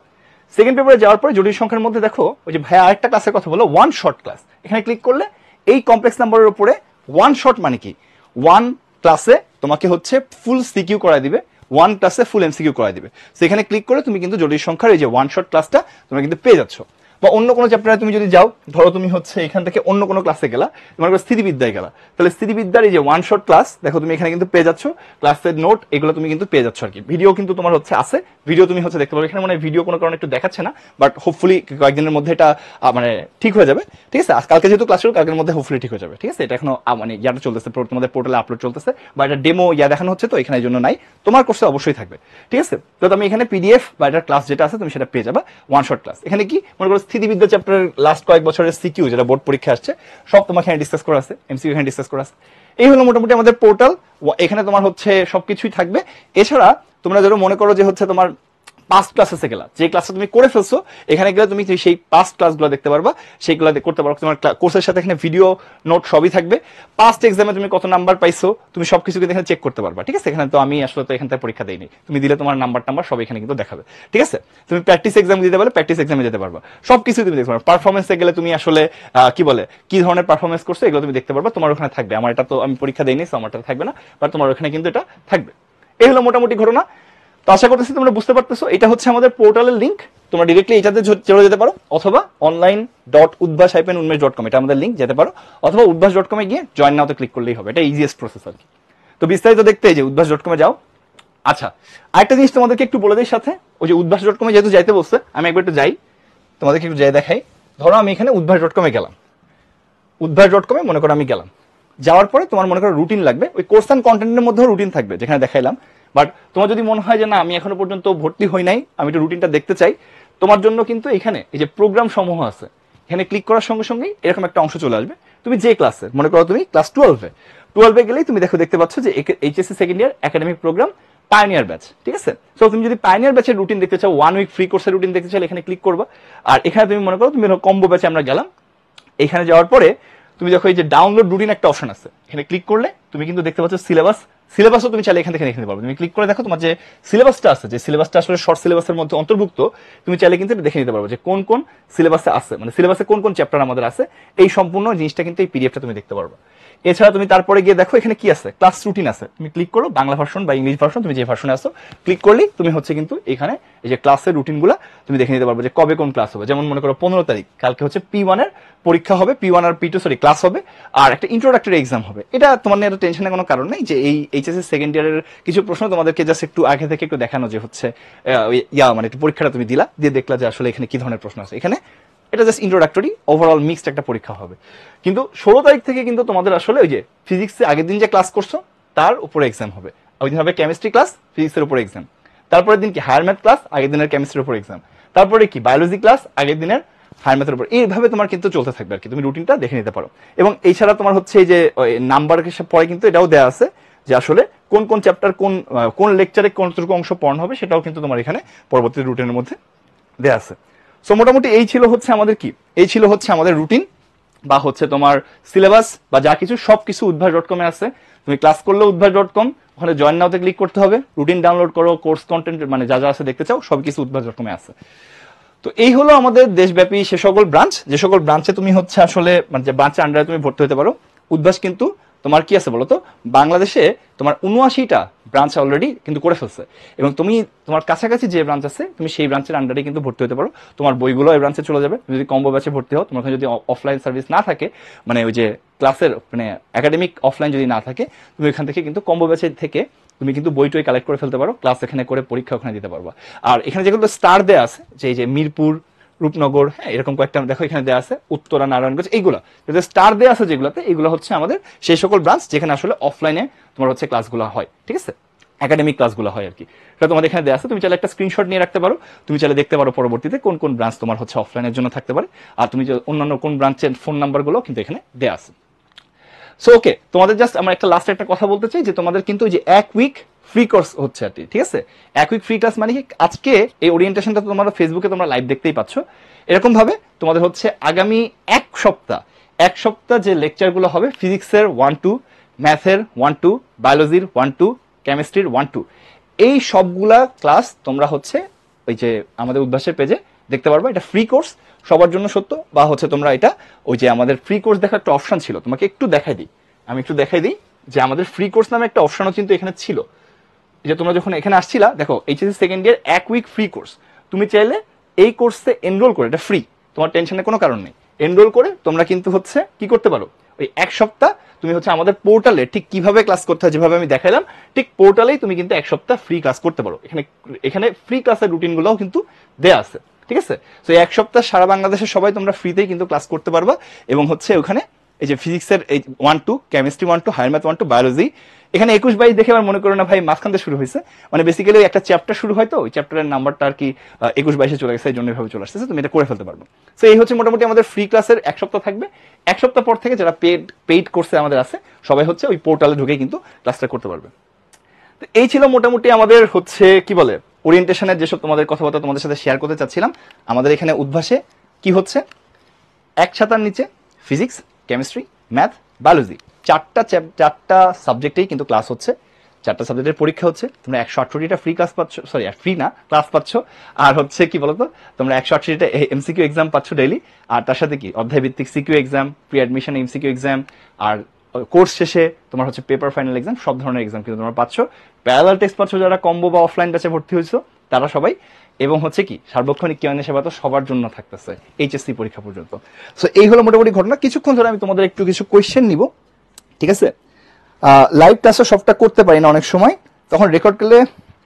সেকেন্ড পেপারে যাওয়ার পরে জটিল সংখ্যার মধ্যে দেখো ওই যে ভাইয়া আরেকটা ক্লাসের কথা বলো, ওয়ান শর্ট ক্লাস। এখানে ক্লিক করলে এই কমপ্লেক্স নাম্বারের উপরে ওয়ান শর্ট মানে কি, ওয়ান ক্লাসে তোমাকে হচ্ছে ফুল সিকিউ করাই দিবে, ওয়ান ক্লাসে ফুল এমসিকিউ করাই দিবে। সেখানে ক্লিক করে তুমি কিন্তু জটিল সংখ্যার এই যে ওয়ান শর্ট ক্লাসটা তোমরা কিন্তু পেয়ে যাচ্ছ। বা অন্য কোনো চ্যাপ্টারে তুমি যদি যাও, ধরো তুমি হচ্ছে এখান থেকে অন্য কোনো ক্লাসে গেলা, তোমার স্থিতিবিদ্যায় গেলা, তাহলে স্থিতিবিদ্যার এই যে ওয়ান শর্ট ক্লাস দেখো তুমি এখানে কিন্তু পেয়ে যাচ্ছ, ক্লাসের নোট এগুলো তুমি কিন্তু পেয়ে যাচ্ছ আর কি। ভিডিও কিন্তু তোমার হচ্ছে আছে, ভিডিও তুমি হচ্ছে দেখতে পারো। এখানে মানে ভিডিও কোনো কারণে একটু দেখাচ্ছে না, বাট হোপফুলি কয়েকদিনের মধ্যে এটা মানে ঠিক হয়ে যাবে, ঠিক আছে। কালকে যেহেতু ক্লাস শুরু, কালকের মধ্যে হোপফুলি ঠিক হয়ে যাবে, ঠিক আছে। এটা এখনো মানে ইয়াটা চলতেছে, তোমাদের পোর্টালে আপলোড চলতেছে, বা এটা ডেমো ইয়া দেখানো হচ্ছে, তো এখানে এই জন্য নাই, তোমার কোর্সে অবশ্যই থাকবে, ঠিক আছে। তো তুমি এখানে পিডিএফ বা এটার ক্লাস যেটা আছে তুমি সেটা পেয়ে যাবে, ওয়ান শর্ট ক্লাস। এখানে কি মনে করো স্থিতিবিদ্যা চ্যাপ্টারের লাস্ট কয়েক বছরের সিকিউ যেটা বোর্ড পরীক্ষা আসছে সব তোমাকে এখানে ডিসকাস করা আছে, এমসিকিউ এখানে ডিসকাস করা আছে। এই হলো মোটামুটি আমাদের পোর্টাল। এখানে তোমার হচ্ছে সবকিছুই থাকবে। এছাড়া তোমরা যেন মনে করো যে হচ্ছে তোমার পাস্ট ক্লাসে গেলা, যে ক্লাসটা তুমি করে ফেলছো এখানে গেলে তুমি সেই পাস্ট ক্লাসগুলো দেখতে পারবা, সেইগুলো করতে পারো। তোমার কোর্সের সাথে এখানে ভিডিও নোট সবই থাকবে। পাস্ট এক্সামে তুমি কত নাম্বার পাইছো তুমি সবকিছু কিন্তু এখানে চেক করতে পারবা, ঠিক আছে। এখানে তো আমি আসলে তো এখান থেকে পরীক্ষা দেইনি, তুমি দিলে তোমার নাম্বার সব এখানে কিন্তু দেখাবে, ঠিক আছে। তুমি প্র্যাকটিস এক্সাম দিতে পারলে প্র্যাকটিস এক্সামে যেতে পারবা, সবকিছু তুমি দেখতে পারবা। পারফরমেন্সে গেলে তুমি আসলে কি ধরনের পারফরমেন্স করছো এগুলো তুমি দেখতে পারবা, তোমার ওখানে থাকবে। আমার এটা তো আমি পরীক্ষা দেইনি, আমারটা থাকবে না, বাট তোমার ওখানে কিন্তু এটা থাকবে। এই হলো মোটামুটি ঘটনা। তো আশা করতেছি তোমরা বুঝতে পারতেছো। এটা হচ্ছে আমাদের পোর্টালের লিঙ্ক, তোমরা ডিরেক্টলি এটাতে চলে যেতে পারো, অথবা online.udbas-unmesh.com এটা আমাদের লিঙ্ক, যেতে পারো, অথবা udbas.com এ গিয়ে জয়েন নাওতে ক্লিক করলেই হবে, এটা ইজিয়েস্ট প্রসেস আর কি। তো বিস্তারিত দেখতে এই যে udbas.com এ যাও। আচ্ছা, আরেকটা জিনিস তোমাদেরকে একটু বলে দিই সাথে, ওই যে udbas.com এ যেহেতু যাইতে বলছে আমি একবার একটু যাই, তোমাদেরকে একটু যাই দেখাই। ধরো আমি এখানে udbas.com এ গেলাম, udbas.com এ মনে করো আমি গেলাম, যাওয়ার পরে তোমার মনে করো রুটিন লাগবে, ওই কোর্স অ্যান্ড কন্টেন্টের মধ্যেও রুটিন থাকবে যেখানে দেখাইলাম। বাট তোমার যদি মনে হয় যে না আমি এখনো পর্যন্ত ভর্তি হই নাই, আমি একটু রুটিনটা দেখতে চাই, তোমার জন্য কিন্তু এখানে এই যে প্রোগ্রাম সমূহ আছে, এখানে ক্লিক করার সঙ্গে সঙ্গেই এরকম একটা অংশ চলে আসবে। তুমি যে ক্লাসে মনে করো তুমি ক্লাস 12 গেলেই তুমি দেখতে পাচ্ছ যে HSC second year academic program pioneer batch, ঠিক আছে। সো তুমি যদি পায়োনিয়ার ব্যাচের রুটিন দেখতে চাও, 1 উইক ফ্রি কোর্সের রুটিন দেখতে চাও, এখানে ক্লিক করবা। আর এখানে তুমি মনে করো তুমি কম্বো ব্যাচে আমরা গেলাম, এখানে যাওয়ার পরে তুমি দেখো এই যে ডাউনলোড রুটিন একটা অপশন আছে, এখানে ক্লিক করলে তুমি কিন্তু দেখতে পাচ্ছ সিলেবাসও তুমি চাইলে এখান থেকে দেখে নিতে পারবে। তুমি ক্লিক করে দেখো তোমার যে সিলেবাসটা আছে, যে সিলেবাসটা আসলে শর্ট সিলেবাসের মধ্যে অন্তর্ভুক্ত, তুমি চাইলে কিন্তু দেখে নিতে পারবে যে কোন কোন সিলেবাসে আছে, মানে সিলেবাসে কোন কোন চ্যাপ্টার আমাদের আছে, এই সম্পূর্ণ জিনিসটা কিন্তু এই পিডিএফটা তুমি দেখতে পারবে। এছাড়া তুমি তারপরে গিয়ে দেখো এখানে কি আছে, ক্লাস রুটিন আছে, তুমি ক্লিক করো, বাংলা ভার্সন বা ইংলিশ ভার্সন তুমি যে ভার্সনে আসো ক্লিক করলেই তুমি হচ্ছে কিন্তু এখানে এই যে ক্লাসের রুটিনগুলো তুমি দেখে নিতে পারবে যে কবে কোন ক্লাস হবে। যেমন মনে করো 15 তারিখ কালকে হচ্ছে P1 এর পরীক্ষা হবে, P1 আর P2 ক্লাস হবে, আর একটা ইন্ট্রোডাক্টরি এক্সাম হবে। এটা তোমার নিয়ে টেনশনের কোনো কারণ নেই, যে এই এইচএসসি সেকেন্ড ইয়ারের কিছু প্রশ্ন তোমাদেরকে জাস্ট একটু আগে থেকে একটু দেখানো যে হচ্ছে মানে একটু পরীক্ষাটা তুমি দিলা, দিয়ে দেখলা যে আসলে এখানে কি ধরনের প্রশ্ন আছে। এখানে এটা জাস্ট ইন্ট্রোডাক্টরি, ওভারঅল মিক্সড একটা পরীক্ষা হবে। কিন্তু 16 তারিখ থেকে কিন্তু তোমাদের আসলে ওই যে ফিজিক্সে আগের দিন যে ক্লাস করছো তার উপরে এক্সাম হবে, ওই দিন হবে কেমিস্ট্রি ক্লাস, ফিজিক্সের উপরে এক্সাম। তারপরের দিন কি হায়ার ম্যাথ ক্লাস, আগের দিনের কেমিস্ট্রির উপর এক্সাম। তারপরে কি বায়োলজি ক্লাস, আগের দিনের হায়ার ম্যাথের উপর। এইভাবে তোমার কিন্তু চলতে থাকবে আর কি, তুমি রুটিনটা দেখে নিতে পারো। এবং এছাড়া তোমার হচ্ছে এই যে নাম্বার পরে কিন্তু এটাও দেওয়া আছে যে আসলে কোন কোন চ্যাপ্টার কোন লেকচারে কোনটুকু অংশ পড়ানো হবে, সেটাও কিন্তু তোমার এখানে পরবর্তী রুটিনের মধ্যে দেওয়া আছে। সো মোটামুটি এই ছিল হচ্ছে আমাদের রুটিন বা হচ্ছে তোমার সিলেবাস বা যা কিছু সবকিছু udbas.com এ আছে। তুমি ক্লাস করলে udbas.com, ওখানে জয়েন নাওতে ক্লিক করতে হবে, রুটিন ডাউনলোড করো, কোর্স কন্টেন্ট মানে যা যা আছে দেখতে চাও সবকিছু udbas.com এ আছে। তো এই হলো আমাদের দেশব্যাপী সে সকল ব্রাঞ্চ, যে সকল ব্রাঞ্চে তুমি হচ্ছে আসলে মানে যে ব্রাঞ্চের আন্ডারে তুমি ভর্তি হতে পারো। উদ্ভাস কিন্তু তোমার কি আছে বলো তো, বাংলাদেশে তোমার 79টা ব্রাঞ্চ অলরেডি কিন্তু করে ফেলছে, এবং তুমি তোমার কাছাকাছি যে ব্রাঞ্চ আছে তুমি সেই ব্রাঞ্চের আন্ডারে কিন্তু ভর্তি হতে পারো। তোমার বইগুলো এই ব্রাঞ্চে চলে যাবে। তুমি যদি কম্বো ব্যাচে ভর্তি হও, তোমার যদি অফলাইন সার্ভিস না থাকে, মানে ওই যে ক্লাসের মানে একাডেমিক অফলাইন যদি না থাকে, তুমি এখান থেকে কিন্তু কম্বো ব্যাচের থেকে তুমি কিন্তু বই টই কালেক্ট করে ফেলতে পারো, ক্লাস এখানে করে পরীক্ষা ওখানে দিতে পারবা। আর এখানে যেগুলো স্টার দেওয়া আছে, যে এই যে মিরপুর, রূপনগর, হ্যাঁ এরকম কয়েকটা দেখো এখানে দেওয়া আছে, উত্তরা, নারায়ণগঞ্জ, এইগুলো যদি স্টার দেওয়া আছে যেগুলোতে, এগুলো হচ্ছে আমাদের সেই সকল ব্রাঞ্চ যেখানে আসলে অফলাইনে তোমার হচ্ছে ক্লাসগুলো হয়, ঠিক আছে, একাডেমিক ক্লাসগুলো হয় আর কি। এটা তোমাদের এখানে দেওয়া আছে, তুমি চাইলে একটা স্ক্রিনশট নিয়ে রাখতে পারো, তুমি চাইলে দেখতে পারো পরবর্তীতে কোন কোন ব্রাঞ্চ তোমার হচ্ছে অফলাইনের জন্য থাকতে পারে, আর তুমি যে অন্যান্য কোন ব্রাঞ্চের ফোন নাম্বারগুলো কিন্তু এখানে দেওয়া আছে। সো ওকে, তোমাদের জাস্ট আমরা একটা লাস্ট একটা কথা বলতে চাই যে তোমাদের কিন্তু ওই যে এক উইক ফ্রি কোর্স হচ্ছে আর কি, ঠিক আছে। এক উইক ফ্রি ক্লাস মানে কি, আজকে এই ওরিয়েন্টেশনটা তোমরা ফেসবুকে তোমরা লাইভ দেখতেই পাচ্ছ, এরকম ভাবে তোমাদের হচ্ছে আগামী এক সপ্তাহ যে লেকচারগুলো হবে, ফিজিক্সের 1-2, ম্যাথের 1-2, বায়োলজির 1-2, কেমিস্ট্রির 1-2, এই সবগুলা ক্লাস তোমরা হচ্ছে ওই যে আমাদের উদ্ভাসের পেজে দেখতে পারবা। এটা ফ্রি কোর্স, সবার জন্য সত্য, বা হচ্ছে তোমরা এটা ওই যে আমাদের ফ্রি কোর্স দেখার একটা অপশন ছিল, তোমাকে একটু দেখাই দিই যে আমাদের ফ্রি কোর্স নামে একটা অপশনও কিন্তু এখানে ছিল, যে তোমরা যখন এখানে আসছিলা, দেখো এইচএসসি সেকেন্ড ইয়ার এক উইক ফ্রি কোর্স, তুমি চাইলে এই কোর্সে এনরোল করে, এটা ফ্রি, তোমার টেনশনের কোনো কারণ নেই, এনরোল করে তোমরা কিন্তু হচ্ছে কি করতে পারো, ওই এক সপ্তাহ তুমি হচ্ছে আমাদের পোর্টালে ঠিক কিভাবে ক্লাস করতে হয় যেভাবে আমি দেখাইলাম, ঠিক পোর্টালেই তুমি কিন্তু এক সপ্তাহ ফ্রি ক্লাস করতে পারো। এখানে ফ্রি ক্লাসের রুটিনগুলোও কিন্তু দেয়া আছে, ঠিক আছে। তো এক সপ্তাহ সারা বাংলাদেশের সবাই তোমরা ফ্রিতেই কিন্তু ক্লাস করতে পারবা, এবং হচ্ছে ওখানে এই যে ফিজিক্সের এই 1-2, কেমিস্ট্রি 1-2, হায়ার ম্যাথ 1-2, বায়োলজি এখানে 21-22 দেখে আমার মনে করো না ভাই মাঝখান থেকে শুরু হয়েছে, মানে বেসিক্যালি একটা চ্যাপ্টার শুরু হয়, তো ওই চ্যাপ্টারের নাম্বারটা আর কি 21-22 চলে গেছে, এই জন্য এভাবে চলে আসতেছে, তুমি এটা করে ফেলতে পারবে। তো এই হচ্ছে মোটামুটি আমাদের ফ্রি ক্লাসের এক সপ্তাহ থাকবে। এক সপ্তাহ পর থেকে যারা পেইড কোর্সে আমাদের আছে সবাই হচ্ছে ওই পোর্টালে ঢুকে কিন্তু ক্লাসটা করতে পারবে। তো এই ছিল মোটামুটি আমাদের হচ্ছে কি বলে ওরিয়েন্টেশনের যেসব তোমাদের কথাবার্তা তোমাদের সাথে শেয়ার করতে চাচ্ছিলাম। আমাদের এখানে উদ্ভাসে কি হচ্ছে, এক ছাতার নিচে ফিজিক্স, কেমিস্ট্রি, ম্যাথ, বায়োলজি চারটা সাবজেক্টেই কিন্তু ক্লাস হচ্ছে, চারটা সাবজেক্টের পরীক্ষা হচ্ছে। তোমরা 168টা ফ্রি ক্লাস পাচ্ছ, সরি ফ্রি না, ক্লাস পাচ্ছ, আর হচ্ছে কি বলতো তোমরা 168টা এমসিকিউ এক্সাম পাচ্ছ ডেইলি, আর তার সাথে কি অধ্যায় ভিত্তিক CQ exam, pre admission MCQ exam, আর কোর্স শেষে তোমার হচ্ছে পেপার ফাইনাল এক্সাম, সব ধরনের এক্সাম কিন্তু তোমরা পাচ্ছ। প্যারালাল টেস্ট পাচ্ছ যারা কম্বো বা অফলাইন ব্যাচে ভর্তি হয়েছো তারা সবাই, এবং হচ্ছে কি সার্বক্ষণিক কিউএনএ সেবা তো সবার জন্য থাকতেছে এইচএসসি পরীক্ষা পর্যন্ত। সো এই হলো মোটামুটি ঘটনা। কিছুক্ষণ ধরে আমি তোমাদের একটু কিছু কোয়েশ্চেন নিব, ঠিক আছে। লাইভ ক্লাসে সবটা করতে পারি না অনেক সময়, তখন রেকর্ড করলে,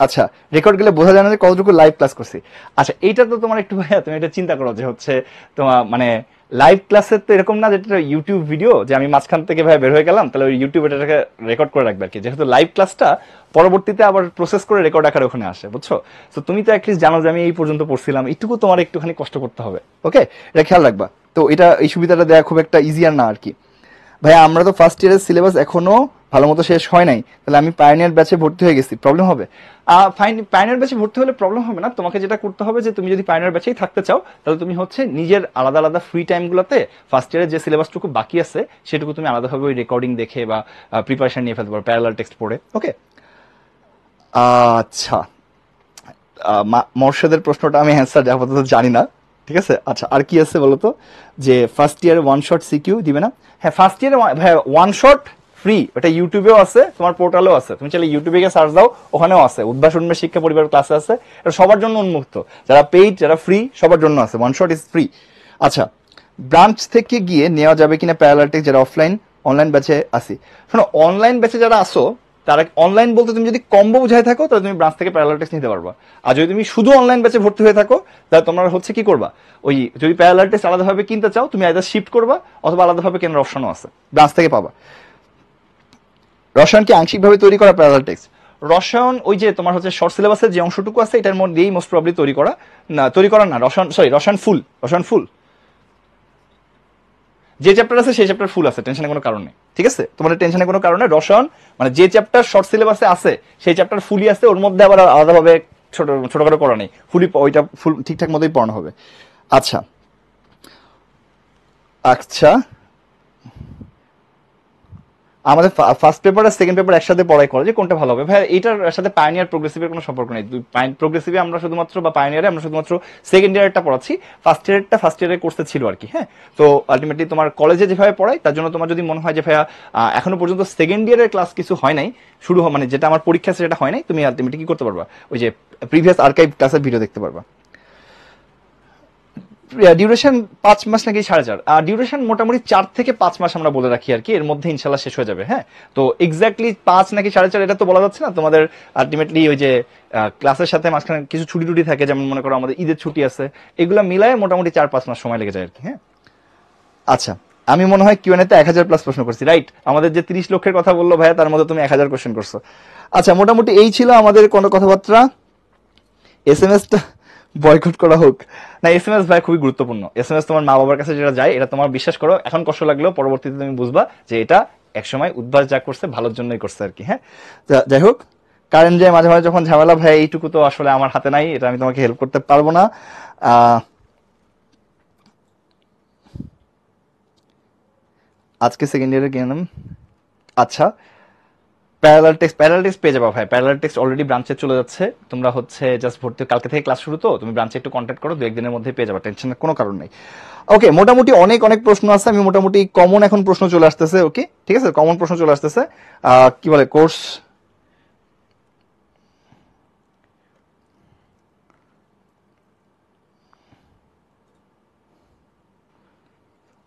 আচ্ছা রেকর্ড গেলে বোঝা যায় না যে কতটুকু লাইভ ক্লাস করছি। আচ্ছা এইটা তো তোমার একটু ভাইয়া তুমি এটা চিন্তা করো যে হচ্ছে তোমার মানে লাইভ ক্লাসের তো এরকম না যেটা ইউটিউব ভিডিও যে আমি মাঝখান থেকে ভাই বের হয়ে গেলাম, তাহলে ওই ইউটিউব এটাকে রেকর্ড করে রাখবে আর কি, যেহেতু লাইভ ক্লাসটা পরবর্তীতে আবার প্রসেস করে রেকর্ড আকারে ওখানে আসে, বুঝছো। তো তুমি তো অ্যাটলিস্ট জানো যে আমি এই পর্যন্ত পড়ছিলাম, এইটুকু তোমার একটুখানি কষ্ট করতে হবে, ওকে, এটা খেয়াল রাখবা। তো এটা এই সুবিধাটা দেওয়া খুব একটা ইজিয়ার না আর কি। ভাইয়া আমরা তো ফার্স্ট ইয়ারের সিলেবাস এখনো ভালো মতো শেষ হয় নাই, তাহলে আমি পায়োনিয়ার ব্যাচে ভর্তি হয়ে গেছি, প্রবলেম হবে? পায়োনিয়ার ব্যাচে ভর্তি হলে প্রবলেম হবে না। তোমাকে যেটা করতে হবে যে তুমি যদি পায়োনিয়ার ব্যাচেই থাকতে চাও, তাহলে তুমি হচ্ছে নিজের আলাদা আলাদা ফ্রি টাইমগুলোতে ফার্স্ট ইয়ারের যে সিলেবাসটুকু বাকি আছে সেটুকু তুমি আলাদাভাবে ওই রেকর্ডিং দেখে বা প্রিপারেশন নিয়ে ফেলতে পারো, প্যারালাল টেক্সট পড়ে, ওকে। আচ্ছা, মর্শেদের প্রশ্নটা আমি অ্যান্সার আপাতত জানি না, ঠিক আছে। আচ্ছা আর কি আছে বলতো, যে ফার্স্ট ইয়ারে ওয়ান শট সিকিউ দিবে না? হ্যাঁ ফার্স্ট ইয়ারে ওয়ান শট ফ্রি, ওটা ইউটিউবেও আছে, তোমার পোর্টালেও আছে, তুমি চাইলে ইউটিউবে গিয়ে সার্চ দাও, ওখানেও আছে। উদ্ভাস উন্মেষ শিক্ষা পরিবার ক্লাসে আছে, এটা সবার জন্য উন্মুক্ত, যারা পেইড যারা ফ্রি সবার জন্য আছে, ওয়ান শট ইজ ফ্রি। আচ্ছা ব্রাঞ্চ থেকে গিয়ে নেওয়া যাবে কিনা প্যারালাল টেক্সট যারা অনলাইন ব্যাচে আসি? শোনো অনলাইন ব্যাচে যারা আসো তারা অনলাইন বলতে তুমি যদি কম্বো বুঝাই থাকো তাহলে তুমি ব্রাঞ্চ থেকে প্যারালাল টেস্ট নিতে পারবা, আর যদি তুমি শুধু অনলাইন ব্যাচে ভর্তি হয়ে থাকো তাহলে তোমরা হচ্ছে কি করবা, ওই যদি প্যারালাল টেস্ট আলাদাভাবে কিনতে চাও তুমি আইদার শিফট করবা অথবা আলাদাভাবে কেনার অপশনও আছে, ব্রাঞ্চ থেকে পাবা। রসায়ন কি আংশিকভাবে তৈরি করা প্যারালাল টেক্সট? রসায়ন ওই যে তোমার হচ্ছে শর্ট সিলেবাসের যে অংশটুকু আছে এটার মধ্যেই মোস্ট প্রবলি তৈরি করা না, রসায়ন ফুল যে চ্যাপ্টার আছে সেই চ্যাপ্টার ফুল আছে, টেনশনের কোনো কারণ নেই, ঠিক আছে। তোমাদের টেনশনের কোনো কারণ নেই, রসায়ন মানে যে চ্যাপ্টার শর্ট সিলেবাসে আছে সেই চ্যাপ্টার ফুলই আছে, ওর মধ্যে আবার আলাদাভাবে ছোটখাটো করা নেই, ওইটা ফুল ঠিকঠাক মতোই পড়ানো হবে। আচ্ছা আচ্ছা আমাদের ফার্স্ট পেপার আর সেকেন্ড পেপার একসাথে পড়াই করে যে কোনটা ভালো হবে ভাই, এটার সাথে পায়োনিয়ার প্রোগ্রেসিভের কোনো সম্পর্ক নেই। প্রোগ্রেসিভে আমরা শুধুমাত্র বা পায়োনিয়ারে আমরা শুধুমাত্র সেকেন্ড ইয়ারটা পড়াচ্ছি, ফার্স্ট ইয়ারের কোর্সে ছিল আর কি। হ্যাঁ, তো আলটিমেটলি তোমার কলেজে যেভাবে পড়াই তার জন্য তোমার যদি মনে হয় যে ভাইয়া এখনো পর্যন্ত সেকেন্ড ইয়ারের ক্লাস কিছু হয় নাই, শুরু মানে যেটা আমার পরীক্ষা সেটা হয় নাই, তুমি আলটিমেটলি কি করতে পারবা, ওই যে প্রিভিয়াস আর্কাইভ ক্লাসের ভিডিও দেখতে পারবা। ডিউরেশন 5 মাস নাকি 4.5, আর ডিউরেশন মোটামুটি 4 থেকে 5 মাস আমরা বলে রাখি আর কি, এর মধ্যে ইনশাল্লাহ শেষ হয়ে যাবে। হ্যাঁ, তো এক্স্যাক্টলি 5 নাকি 4.5 এটা তো বলা যাচ্ছে না, তোমাদের আলটিমেটলি ওই যে ক্লাসের সাথে মাঝখানে কিছু ছুটি টুটি থাকে, যেমন মনে করো আমাদের ঈদের ছুটি আছে, এগুলো মিলায় মোটামুটি 4-5 মাস সময় লেগে যায় আর কি। হ্যাঁ, আচ্ছা, আমি মনে হয় কিউএনএ তে 1000+ প্রশ্ন করছি, রাইট? আমাদের যে 30 লক্ষের কথা বললো ভাইয়া, তার মধ্যে তুমি 1000 কোশ্চেন করছো। আচ্ছা, মোটামুটি এই ছিল আমাদের কোনো কথাবার্তা। এসএমএসটা বয়কট করা হোক না, এসএমএস ভাই খুবই গুরুত্বপূর্ণ। এসএমএস তোমার মা বাবার কাছে যেটা যায়, এটা তোমার বিশ্বাস করো এখন কষ্ট লাগলেও পরবর্তীতে তুমি বুঝবা যে এটা একসময় উদ্ভাস যা করছে ভালোর জন্যই করছে আর কি। হ্যাঁ, যাই হোক, কারেন্ট যায় মাঝে মাঝে যখন ঝামেলা ভাই, এইটুকু তো আসলে আমার হাতে নাই, এটা আমি তোমাকে হেল্প করতে পারবো না। আজকে সেকেন্ড ইয়ারে গেলাম। আচ্ছা, প্যারালাল টেক্সট পেয়ে যাবা ভাই, প্যারালাল টেক্সট অলরেডি ব্রাঞ্চে চলে যাচ্ছে, তোমরা হচ্ছে জাস্ট ভর্তি, কালকে থেকে ক্লাস শুরু, তো তুমি ব্রাঞ্চে একটু কন্ট্যাক্ট করো, 2-1 দিনের মধ্যে পেয়ে যাবা, টেনশনের কোনো কারণ নেই। ওকে, মোটামুটি অনেক প্রশ্ন আছে, আমি মোটামুটি কমন এখন প্রশ্ন চলে আসতেছে। ওকে, ঠিক আছে, কমন প্রশ্ন চলে আসতেছে। কি বলে কোর্স,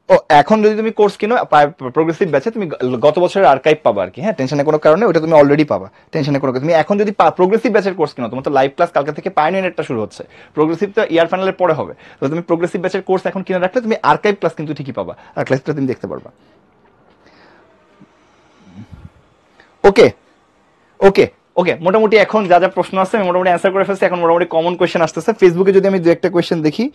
ও এখন যদি তুমি কোর্স কিনো প্রোগ্রেসিভ ব্যাচে, তুমি গত বছরের আর্কাইভ পাবা আর কি। হ্যাঁ, টেনশনের কোনো কারণে, ওটা তুমি অলরেডি পাবা, টেনশনের কোনো। তুমি এখন যদি প্রোগ্রেসিভ ব্যাচের কোর্স কিনো, তোমার তো লাইভ ক্লাস কালকে থেকে পায়োনিয়ারটা শুরু হচ্ছে, প্রোগ্রেসিভ তো ইয়ার ফাইনালের পরে হবে, তো তুমি প্রোগ্রেসিভ ব্যাচের কোর্স এখন কিনে রাখলে তুমি আর্কাইভ ক্লাস কিন্তু ঠিকই পাবা, আর ক্লাসটা তুমি দেখতে পারবা। ওকে ওকে ওকে, মোটামুটি এখন যা যা প্রশ্ন আছে আমি মোটামুটি অ্যান্সার করে ফেলছি। এখন মোটামুটি কমন কোয়েশ্চেন আসতেছে। ফেসবুকে যদি আমি 2-1টা কোয়েশ্চেন দেখি,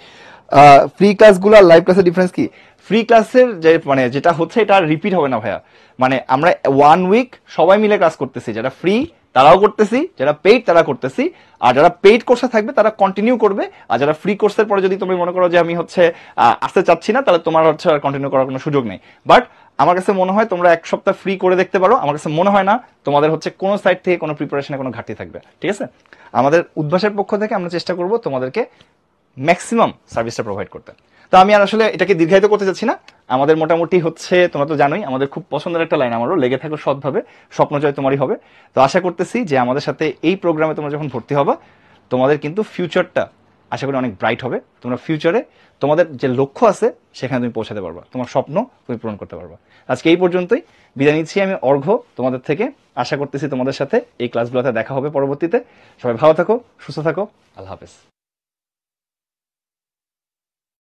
ফ্রি ক্লাসগুলো আর লাইভ ক্লাসের ডিফারেন্স কি? ফ্রি ক্লাসের যে মানে যেটা হচ্ছে এটা রিপিট হবে না ভাইয়া, মানে আমরা 1 উইক সবাই মিলে ক্লাস করতেছি, যারা ফ্রি তারাও করতেছি, যারা পেইড তারা করতেছি, আর যারা পেইড কোর্সে থাকবে তারা কন্টিনিউ করবে, আর যারা ফ্রি কোর্সের পরে যদি তুমি মনে করো যে আমি হচ্ছে আসতে চাচ্ছি না, তাহলে তোমার হচ্ছে আর কন্টিনিউ করার কোনো সুযোগ নেই। বাট আমার কাছে মনে হয় তোমরা 1 সপ্তাহ ফ্রি করে দেখতে পারো, আমার কাছে মনে হয় না তোমাদের হচ্ছে কোনো সাইড থেকে কোনো প্রিপারেশনে কোনো ঘাটতি থাকবে। ঠিক আছে, আমাদের উদ্ভাসের পক্ষ থেকে আমরা চেষ্টা করব তোমাদেরকে ম্যাক্সিমাম সার্ভিসটা প্রোভাইড করতে। তো আমি আর আসলে এটাকে দীর্ঘায়িত করতে চাচ্ছি না। আমাদের মোটামুটি হচ্ছে, তোমরা তো জানোই আমাদের খুব পছন্দের একটা লাইন, আমারও লেগে থাকো সৎভাবে, স্বপ্ন জয় তোমারই হবে। তো আশা করতেছি যে আমাদের সাথে এই প্রোগ্রামে তোমরা যখন ভর্তি হবা, তোমাদের কিন্তু ফিউচারটা আশা করি অনেক ব্রাইট হবে। তোমরা ফিউচারে তোমাদের যে লক্ষ্য আছে সেখানে তুমি পৌঁছাতে পারবা, তোমার স্বপ্ন তুমি পূরণ করতে পারবা। আজকে এই পর্যন্তই, বিদায় নিচ্ছি আমি অর্ঘ্য তোমাদের থেকে। আশা করতেছি তোমাদের সাথে এই ক্লাসগুলোতে দেখা হবে পরবর্তীতে। সবাই ভালো থাকো, সুস্থ থাকো, আল্লাহ হাফেজ।